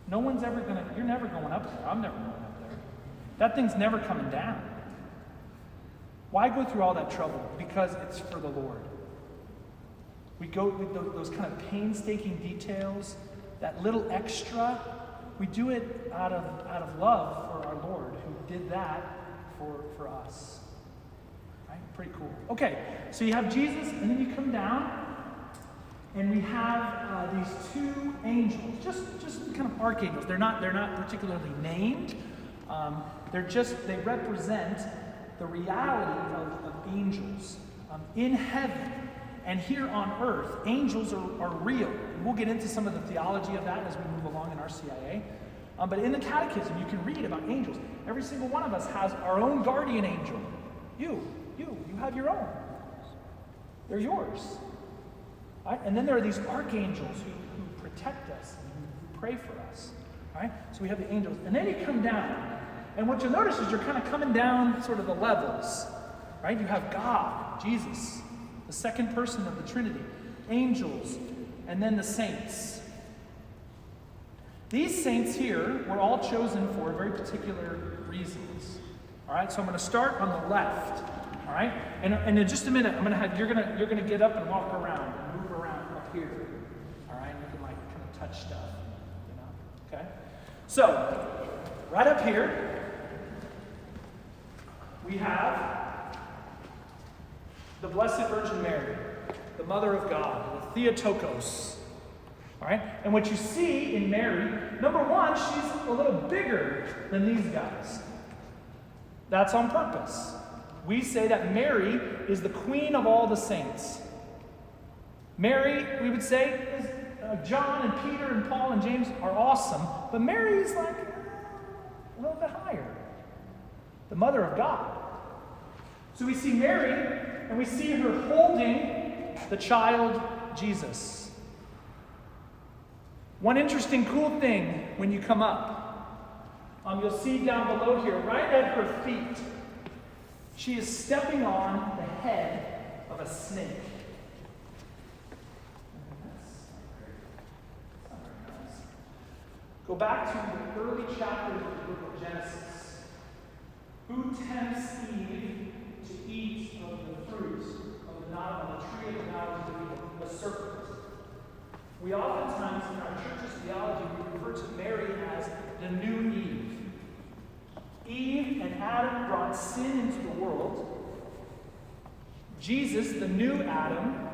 No one's ever going to, you're never going up there. I'm never going up there. That thing's never coming down. Why go through all that trouble? Because it's for the Lord. We go with those kind of painstaking details, that little extra. We do it out of love for our Lord, who did that for us. Right? Pretty cool. Okay, so you have Jesus, and then you come down, and we have these two angels, just kind of archangels. They're not particularly named. They represent the reality of angels. In heaven and here on earth, angels are real. And we'll get into some of the theology of that as we move along in RCIA. But in the catechism, you can read about angels. Every single one of us has our own guardian angel. You have your own. They're yours. Right? And then there are these archangels who protect us and who pray for us. Right? So we have the angels. And then you come down. And what you'll notice is you're kind of coming down sort of the levels. Right? You have God, Jesus, the second person of the Trinity, angels, and then the saints. These saints here were all chosen for very particular reasons. All right, so I'm going to start on the left. All right, and in just a minute, you're gonna get up and walk around and move around up here. All right, you can like kind of touch stuff, you know. Okay, so right up here we have the Blessed Virgin Mary, the Mother of God, the Theotokos. All right, and what you see in Mary, number one, she's a little bigger than these guys. That's on purpose. We say that Mary is the queen of all the saints. Mary, we would say, is John and Peter and Paul and James are awesome, but Mary is like a little bit higher. The Mother of God. So we see Mary, and we see her holding the child Jesus. One interesting, cool thing when you come up, you'll see down below here, right at her feet, she is stepping on the head of a snake. Go back to the early chapters of the book of Genesis. Who tempts Eve to eat of the fruit of the tree of the knowledge of evil? The serpent. We oftentimes, in our church's theology, we refer to Mary as the new Eve. Eve and Adam brought sin into the world. Jesus, the new Adam,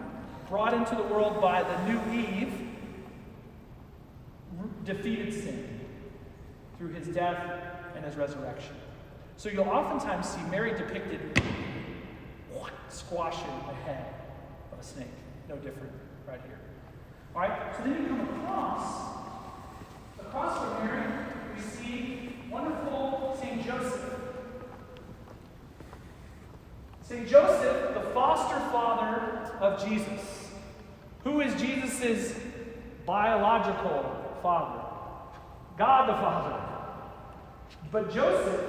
brought into the world by the new Eve, defeated sin through his death and his resurrection. So you'll oftentimes see Mary depicted squashing the head of a snake. No different right here. All right, so then you come across from Mary, we see wonderful St. Joseph. St. Joseph, the foster father of Jesus. Who is Jesus' biological father? God the Father. But Joseph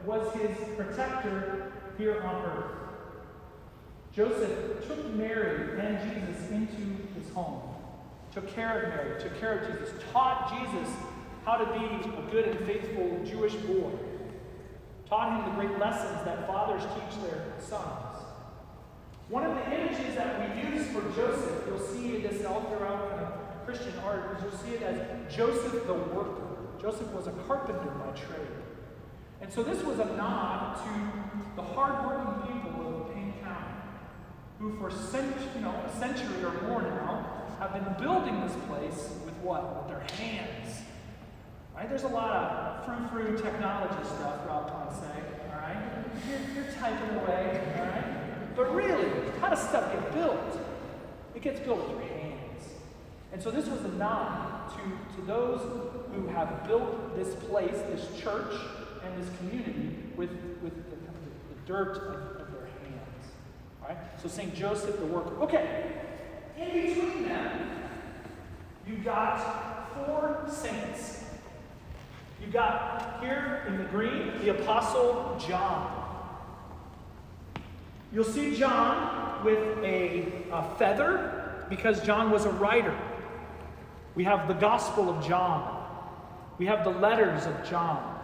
was his protector here on earth. Joseph took Mary and Jesus into his home. Took care of Mary, took care of Jesus, taught Jesus how to be a good and faithful Jewish boy. Taught him the great lessons that fathers teach their sons. One of the images that we use for Joseph, you'll see this all throughout Christian art, is you'll see it as Joseph the worker. Joseph was a carpenter by trade. And so this was a nod to the hardworking people of Payne County, who for a century or more now have been building this place with what? With their hands. Right? There's a lot of frou-frou technology stuff throughout Ponce, all right? You're typing away, all right? But really, how does stuff get built? It gets built with your hands. And so this was a nod to those who have built this place, this church, and this community with the dirt of their hands. All right? So St. Joseph the worker. Okay. In between them, you've got four saints. You've got here in the green, the Apostle John. You'll see John with a feather because John was a writer. We have the Gospel of John. We have the letters of John.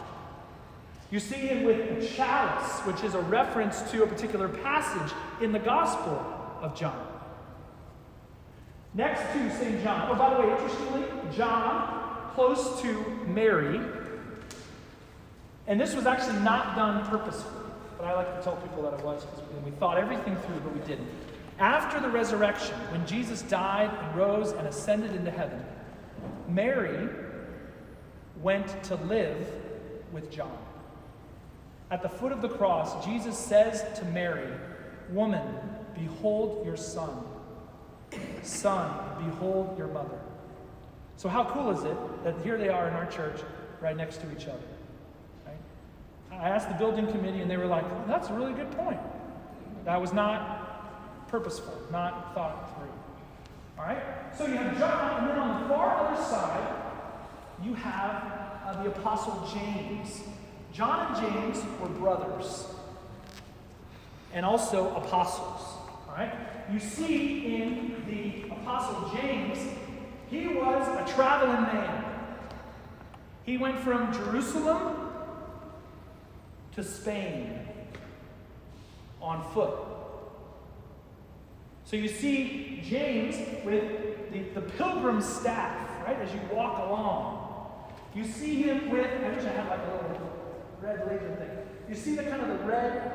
You see him with a chalice, which is a reference to a particular passage in the Gospel of John. Next to St. John. Oh, by the way, interestingly, John, close to Mary. And this was actually not done purposefully. but I like to tell people that it was because we thought everything through, but we didn't. After the resurrection, when Jesus died and rose and ascended into heaven, Mary went to live with John. At the foot of the cross, Jesus says to Mary, "Woman, behold your son. Son, behold your mother." So how cool is it that here they are in our church right next to each other? Right? I asked the building committee and they were like, "That's a really good point." That was not purposeful, not thought through. All right? So you have John, and then on the far other side, you have the Apostle James. John and James were brothers and also apostles. All right? You see in the Apostle James, he was a traveling man. He went from Jerusalem to Spain on foot. So you see James with the pilgrim staff, right, as you walk along. You see him with, I wish I had like a little red laser thing. You see the kind of the red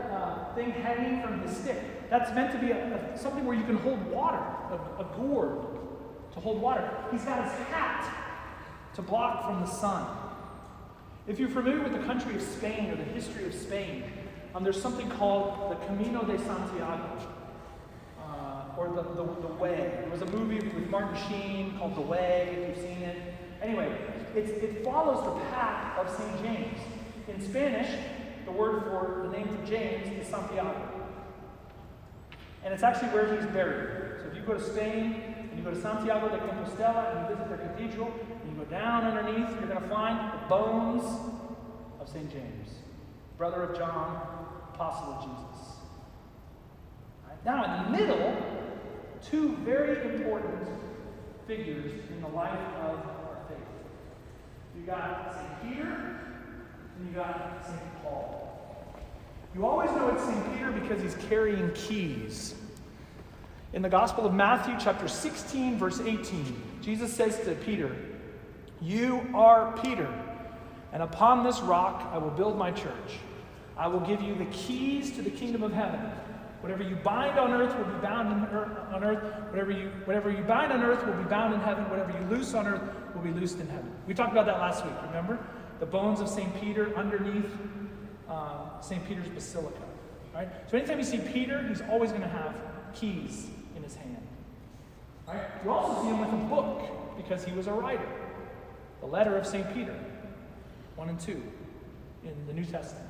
thing hanging from his stick. That's meant to be something where you can hold water, a gourd to hold water. He's got his hat to block from the sun. If you're familiar with the country of Spain or the history of Spain, there's something called the Camino de Santiago, or the Way. There was a movie with Martin Sheen called The Way, if you've seen it. Anyway, it follows the path of St. James. In Spanish, the word for the name for James is Santiago. And it's actually where he's buried. So if you go to Spain and you go to Santiago de Compostela and you visit their cathedral, and you go down underneath, you're going to find the bones of St. James, brother of John, apostle of Jesus. Right. Now in the middle, two very important figures in the life of our faith. You got St. Peter and you got St. Paul. You always know it's St. Peter because he's carrying keys. In the Gospel of Matthew, chapter 16, verse 18, Jesus says to Peter, "You are Peter, and upon this rock I will build my church. I will give you the keys to the kingdom of heaven. Whatever you bind on earth will be bound on earth. Whatever you bind on earth will be bound in heaven. Whatever you loose on earth will be loosed in heaven." We talked about that last week, remember? The bones of St. Peter underneath St. Peter's Basilica. Right? So anytime you see Peter, he's always going to have keys in his hand. Right? You also see him with a book because he was a writer. The letter of St. Peter, 1 and 2 in the New Testament.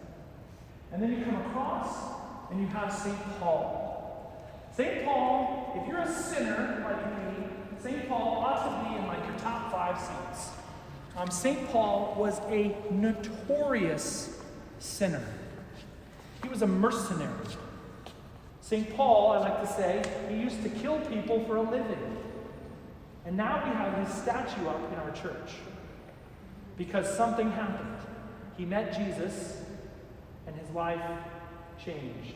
And then you come across and you have St. Paul. St. Paul, if you're a sinner like me, St. Paul ought to be in like your top 5 seats. St. Paul was a notorious sinner. He was a mercenary. St. Paul, I like to say, he used to kill people for a living. And now we have his statue up in our church because something happened. He met Jesus and his life changed.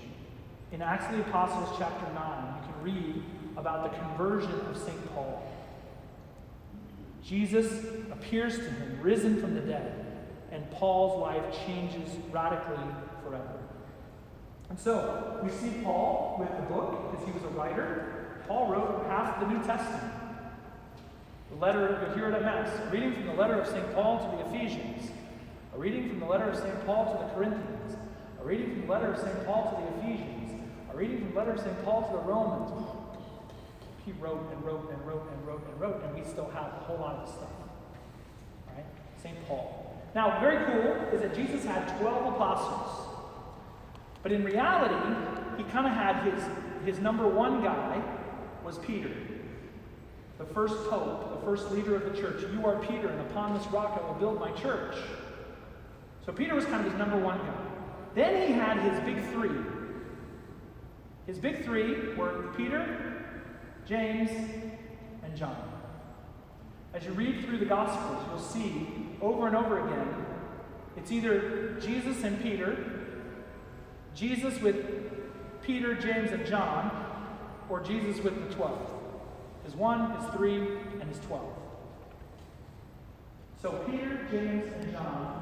In Acts of the Apostles chapter 9, you can read about the conversion of St. Paul. Jesus appears to him, risen from the dead, and Paul's life changes radically forever. And so, we see Paul with the book, because he was a writer. Paul wrote half the New Testament. The letter, you'll hear it at Mass, a reading from the letter of St. Paul to the Ephesians, a reading from the letter of St. Paul to the Corinthians, a reading from the letter of St. Paul to the Ephesians, a reading from the letter of St. Paul to the Romans. He wrote and wrote and wrote and wrote and wrote, and we still have a whole lot of stuff. Right? St. Paul. Now, very cool is that Jesus had 12 apostles. But in reality, he kind of had his number one guy was Peter, the first pope, the first leader of the church. "You are Peter, and upon this rock I will build my church." So Peter was kind of his number one guy. Then he had his big 3. His big 3 were Peter, James, and John. As you read through the Gospels, you'll see over and over again, it's either Jesus and Peter, Jesus with Peter, James, and John, or Jesus with the 12. His 1, his 3, and his 12. So Peter, James, and John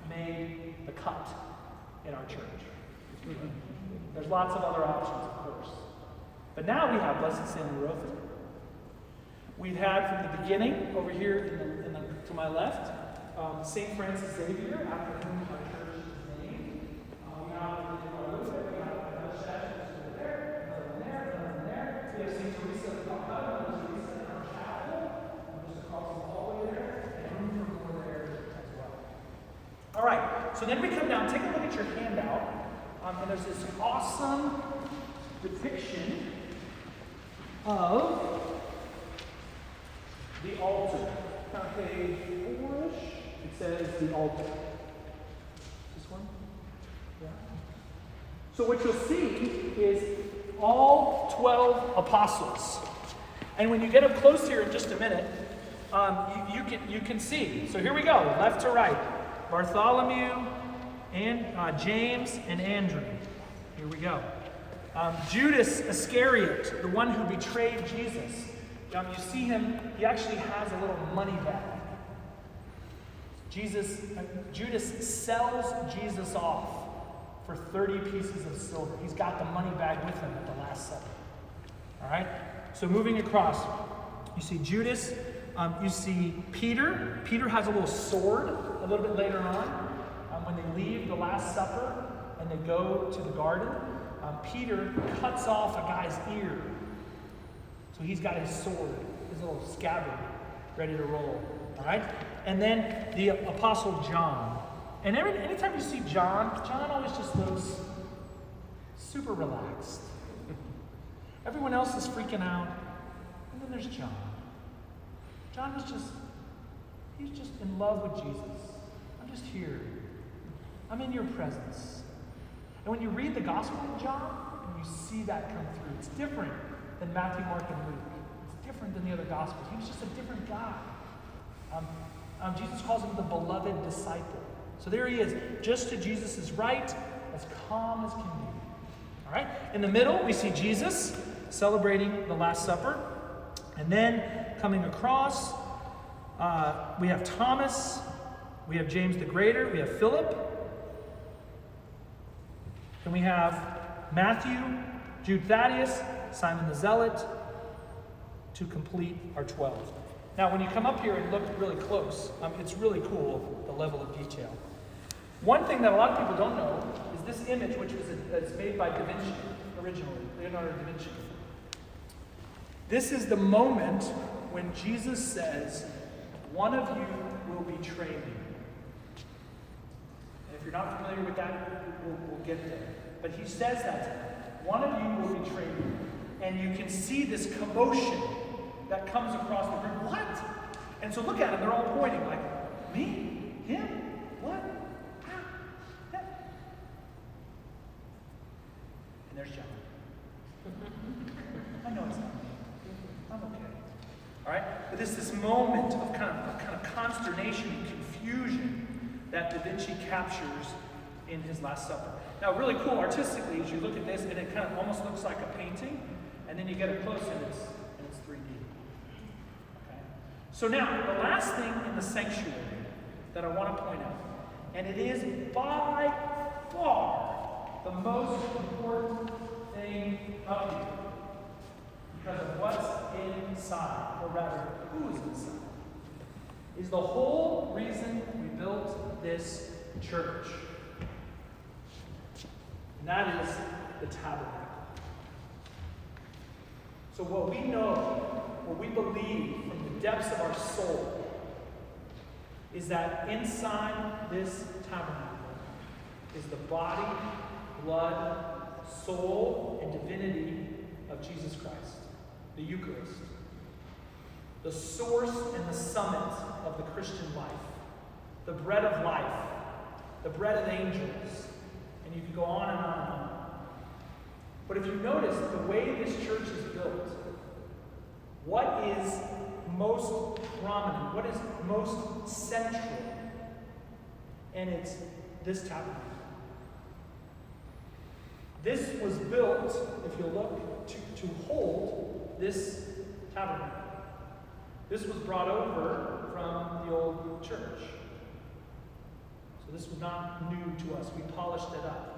made the cut in our church. There's lots of other options, of course. But now we have Blessed St. Rotha. We've had from the beginning, over here to my left, St. Francis Xavier, after whom our church is named. We have Guadalupe, we have another statue over there, another one there, another one there. We have St. Teresa of Calcutta, another Teresa in our chapel, just across the hallway there, and room for more there as well. All right, so then we come down, take a look at your handout, and there's this awesome depiction of the altar. On page 4-ish, it says the altar. This one? Yeah. So what you'll see is all 12 apostles. And when you get up close here in just a minute, you can see. So here we go, left to right. Bartholomew, and James, and Andrew. Here we go. Judas Iscariot, the one who betrayed Jesus. You see him, he actually has a little money bag. Judas sells Jesus off for 30 pieces of silver. He's got the money bag with him at the Last Supper. All right? So moving across, you see Judas, you see Peter. Peter has a little sword a little bit later on. When they leave the Last Supper and they go to the garden, Peter cuts off a guy's ear. So he's got his sword, his little scabbard, ready to roll. All right? And then the Apostle John. And anytime you see John always just looks super relaxed. Everyone else is freaking out. And then there's John. John he's just in love with Jesus. I'm just here. I'm in your presence. And when you read the Gospel of John, you see that come through. It's different than Matthew, Mark, and Luke. It's different than the other Gospels. He was just a different guy. Jesus calls him the beloved disciple. So there he is, just to Jesus' right, as calm as can be. All right? In the middle, we see Jesus celebrating the Last Supper. And then coming across, we have Thomas, we have James the Greater, we have Philip, and we have Matthew, Jude Thaddeus, Simon the Zealot, to complete our 12. Now, when you come up here and look really close, it's really cool, the level of detail. One thing that a lot of people don't know is this image, which was made by Da Vinci originally, Leonardo da Vinci. This is the moment when Jesus says, "One of you will betray me." And if you're not familiar with that, we'll get there. But he says that, "One of you will betray me." And you can see this commotion that comes across the room. What? And so look at them, they're all pointing like, me? Him? What? How? That? And there's John. I know it's not me. I'm okay. All right? But there's this moment of kind of consternation and confusion that Da Vinci captures in his Last Supper. Now, really cool artistically, as you look at this, and it kind of almost looks like a painting, and then you get it close, and it's 3D. Okay? So now, the last thing in the sanctuary that I want to point out, and it is by far the most important thing up here, because of what's inside, or rather, who's inside, is the whole reason we built this church. And that is the tabernacle. So what we know, what we believe from the depths of our soul, is that inside this tabernacle is the body, blood, soul, and divinity of Jesus Christ, the Eucharist, the source and the summit of the Christian life, the bread of life, the bread of angels, and you can go on and on and on. But if you notice the way this church is built, what is most prominent, what is most central, and it's this tabernacle. This was built, if you look, to hold this tabernacle. This was brought over from the old church. So this was not new to us. We polished it up.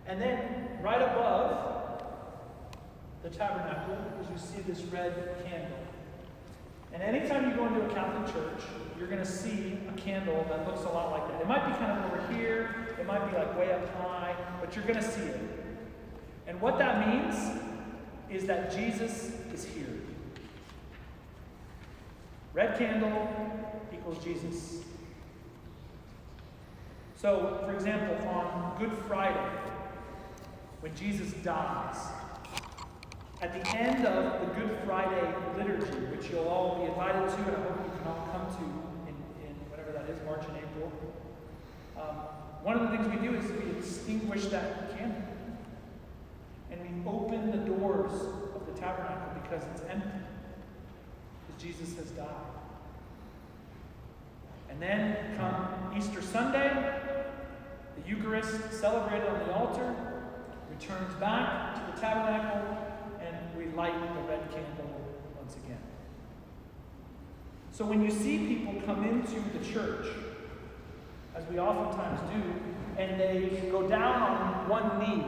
And then right above the tabernacle is you see this red candle. And anytime you go into a Catholic church, you're going to see a candle that looks a lot like that. It might be kind of over here, it might be like way up high, but you're going to see it. And what that means is that Jesus is here. Red candle equals Jesus. So, for example, on Good Friday, when Jesus dies, at the end of the Good Friday liturgy, which you'll all be invited to, and I hope you can all come to in whatever that is, March and April, one of the things we do is we extinguish that candle. And we open the doors of the tabernacle because it's empty. Because Jesus has died. And then come Easter Sunday, the Eucharist celebrated on the altar, returns back to the tabernacle, and we light the red candle once again. So when you see people come into the church, as we oftentimes do, and they go down on one knee,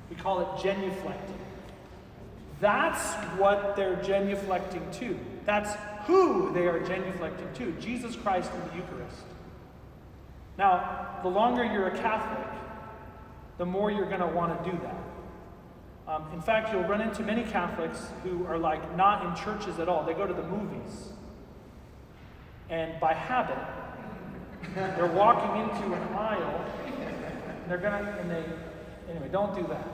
we call it genuflecting. That's what they're genuflecting to. That's who they are genuflecting to, Jesus Christ in the Eucharist. Now, the longer you're a Catholic, the more you're going to want to do that. In fact, you'll run into many Catholics who are like not in churches at all. They go to the movies. And by habit, they're walking into an aisle, anyway, don't do that.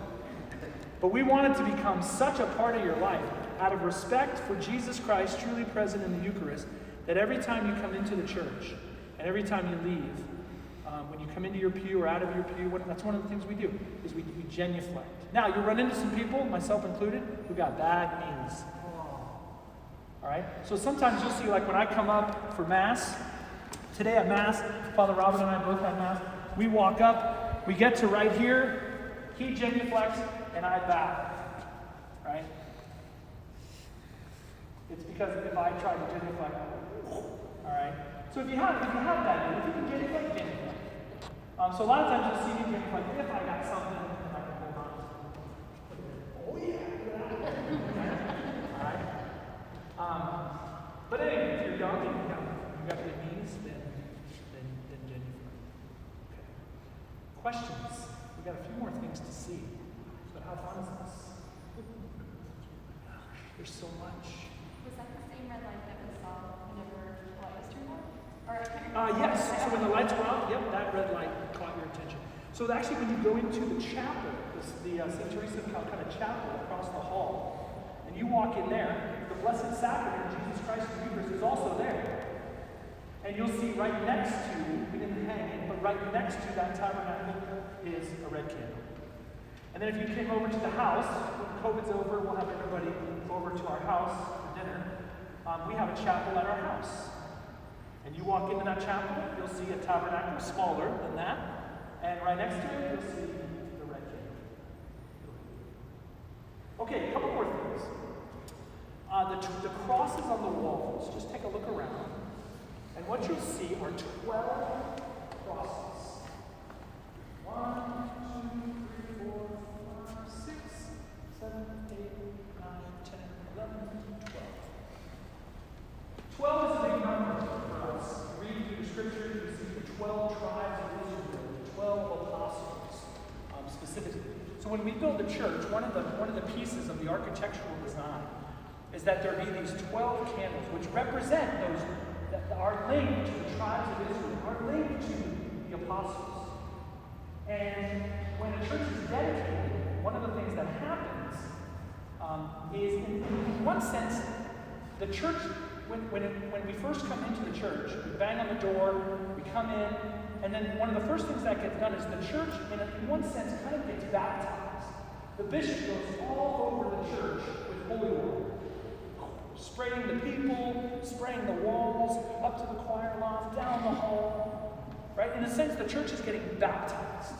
But we want it to become such a part of your life, out of respect for Jesus Christ, truly present in the Eucharist, that every time you come into the church, and every time you leave, when you come into your pew or out of your pew, that's one of the things we do, is we genuflect. Now, you'll run into some people, myself included, who got bad knees. All right? So sometimes you'll see, like when I come up for Mass, today at Mass, Father Robin and I both had Mass, we walk up, we get to right here, he genuflects, and I bow. Right? It's because if I try to genuflect, all right? So if you have that, if you can genuflect. So a lot of times you'll see me genuflect if I got something that I can hold on to. Oh yeah. All right? But anyway, if you're young and you got good knees, then genuflect. Okay. Questions? We got a few more things to see. But how fun is this? There's so much. Was that the same red light that we saw whenever the light was turned on? Yes. So when the lights were out, yep, that red light caught your attention. So actually, when you go into the chapel, the St. Teresa of Calcutta chapel across the hall, and you walk in there, the Blessed Sacrament of Jesus Christ in the Eucharist is also there. And you'll see right next to, we didn't hang it, but right next to that tabernacle is a red candle. And then if you came over to the house, when COVID's over, we'll have everybody over to our house for dinner. We have a chapel at our house. And you walk into that chapel, you'll see a tabernacle smaller than that. And right next to it, you'll see the red candle. Okay, a couple more things. The crosses on the walls, just take a look around. And what you'll see are 12 crosses. 1, 2, 3, 4, 5, 6, 7, 8, 9, 10, 11, 12. 12 is a big number for us. Read through the scriptures, you see the 12 tribes of Israel, the 12 apostles specifically. So when we build a church, one of the pieces of the architectural design is that there be these 12 candles, which represent those that are linked to the tribes of Israel, are linked to the apostles. And when a church is dedicated, one of the things that happens is, in one sense, the church, when we first come into the church, we bang on the door, we come in, and then one of the first things that gets done is the church, in one sense, kind of gets baptized. The bishop goes all over the church with holy water, spraying the people, spraying the walls, up to the choir loft, down the hall. Right? In a sense, the church is getting baptized.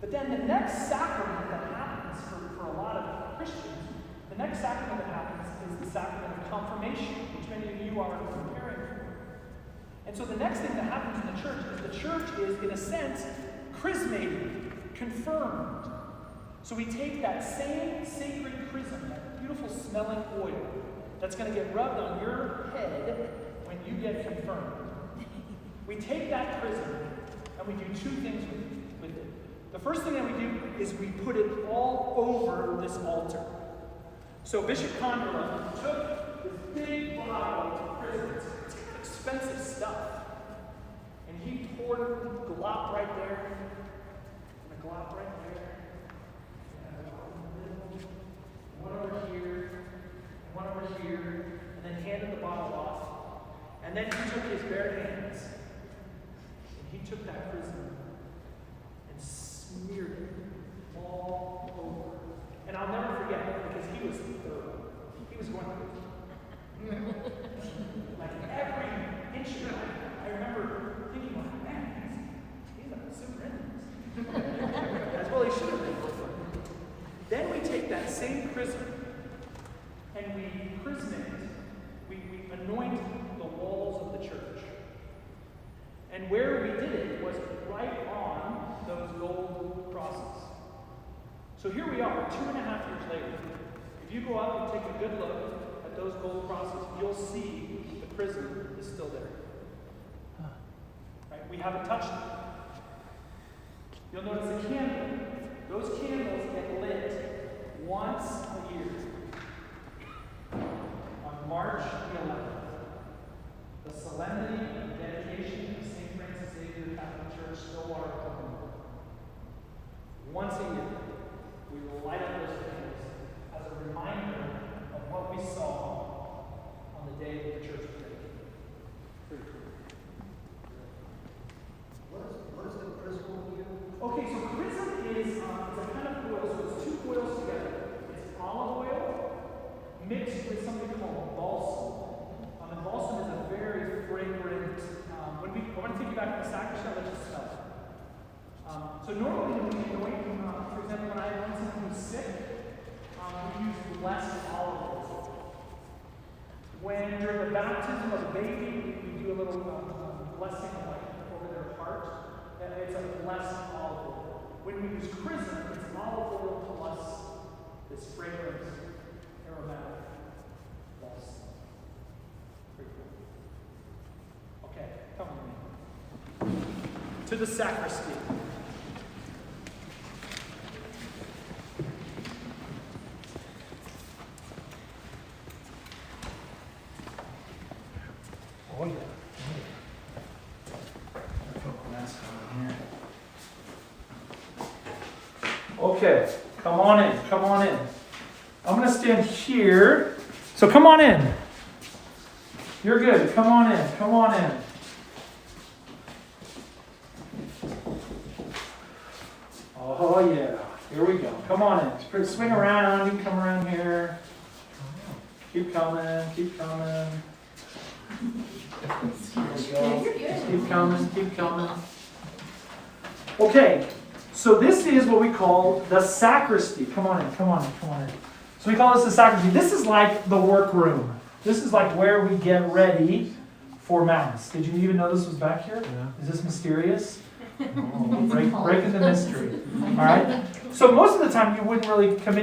But then the next sacrament that happens for a lot of Christians, the next sacrament that happens is the sacrament of confirmation, which many of you are preparing for. And so the next thing that happens in the church is, in a sense, Chrismated, confirmed. So we take that same sacred chrism, that beautiful smelling oil, that's going to get rubbed on your head when you get confirmed. We take that chrism and we do two things with it. The first thing that we do is we put it all over this altar. So Bishop Condola took this big bottle of chrism. It's expensive stuff. And he poured a glop right there, and a glop right there, and a glop in the middle, one over here, and one over here, and then handed the bottle off. And then he took his bare hands, and he took that chrism and smeared it all over. And I'll never forget it because he was thorough. He was going through like every inch of it. I remember thinking, like, man, he's a superintendent. That's what he should have been. Then we take that same chrism and we chrism it. We anoint the walls of the church. And where we did it was right on those gold crosses. So here we are, 2.5 years later. If you go up and take a good look at those gold crosses, you'll see the chrism is still there. Right? We haven't touched it. You'll notice a candle. Those candles get lit once a year. On March the 11th, the solemnity and dedication of St. Francis Xavier Catholic Church, Stillwater, Oklahoma. Once a year, we will light up those candles as a reminder of what we saw on the day that the church was created. Pretty cool. What is the chrism again? Okay, so chrism is it's a kind of oil, so it's two oils together. It's olive oil mixed with something called balsam. And balsam is a very fragrant. I want to take you back to the sacristy, I'll let you smell it. So normally when we anoint, for example, when I anoint someone who's sick, we use less olive oil. When during the baptism of a baby, we do a little blessing like over their heart. And it's a less olive oil. When we use chrism, it's olive oil plus this fragrance, aromatic balsam. Pretty cool. Okay, come with me. To the sacristy. Oh yeah. Okay, come on in, come on in. I'm going to stand here. So come on in. You're good. Come on in, come on in. Oh yeah, here we go. Come on in. Swing around, you can come around here. Keep coming, keep coming. Keep coming, keep coming. Okay, so this is what we call the sacristy. Come on in, come on in, come on in. So we call this the sacristy. This is like the workroom. This is like where we get ready for Mass. Did you even know this was back here? Yeah. Is this mysterious? Breaking the mystery. All right. So most of the time you wouldn't really come in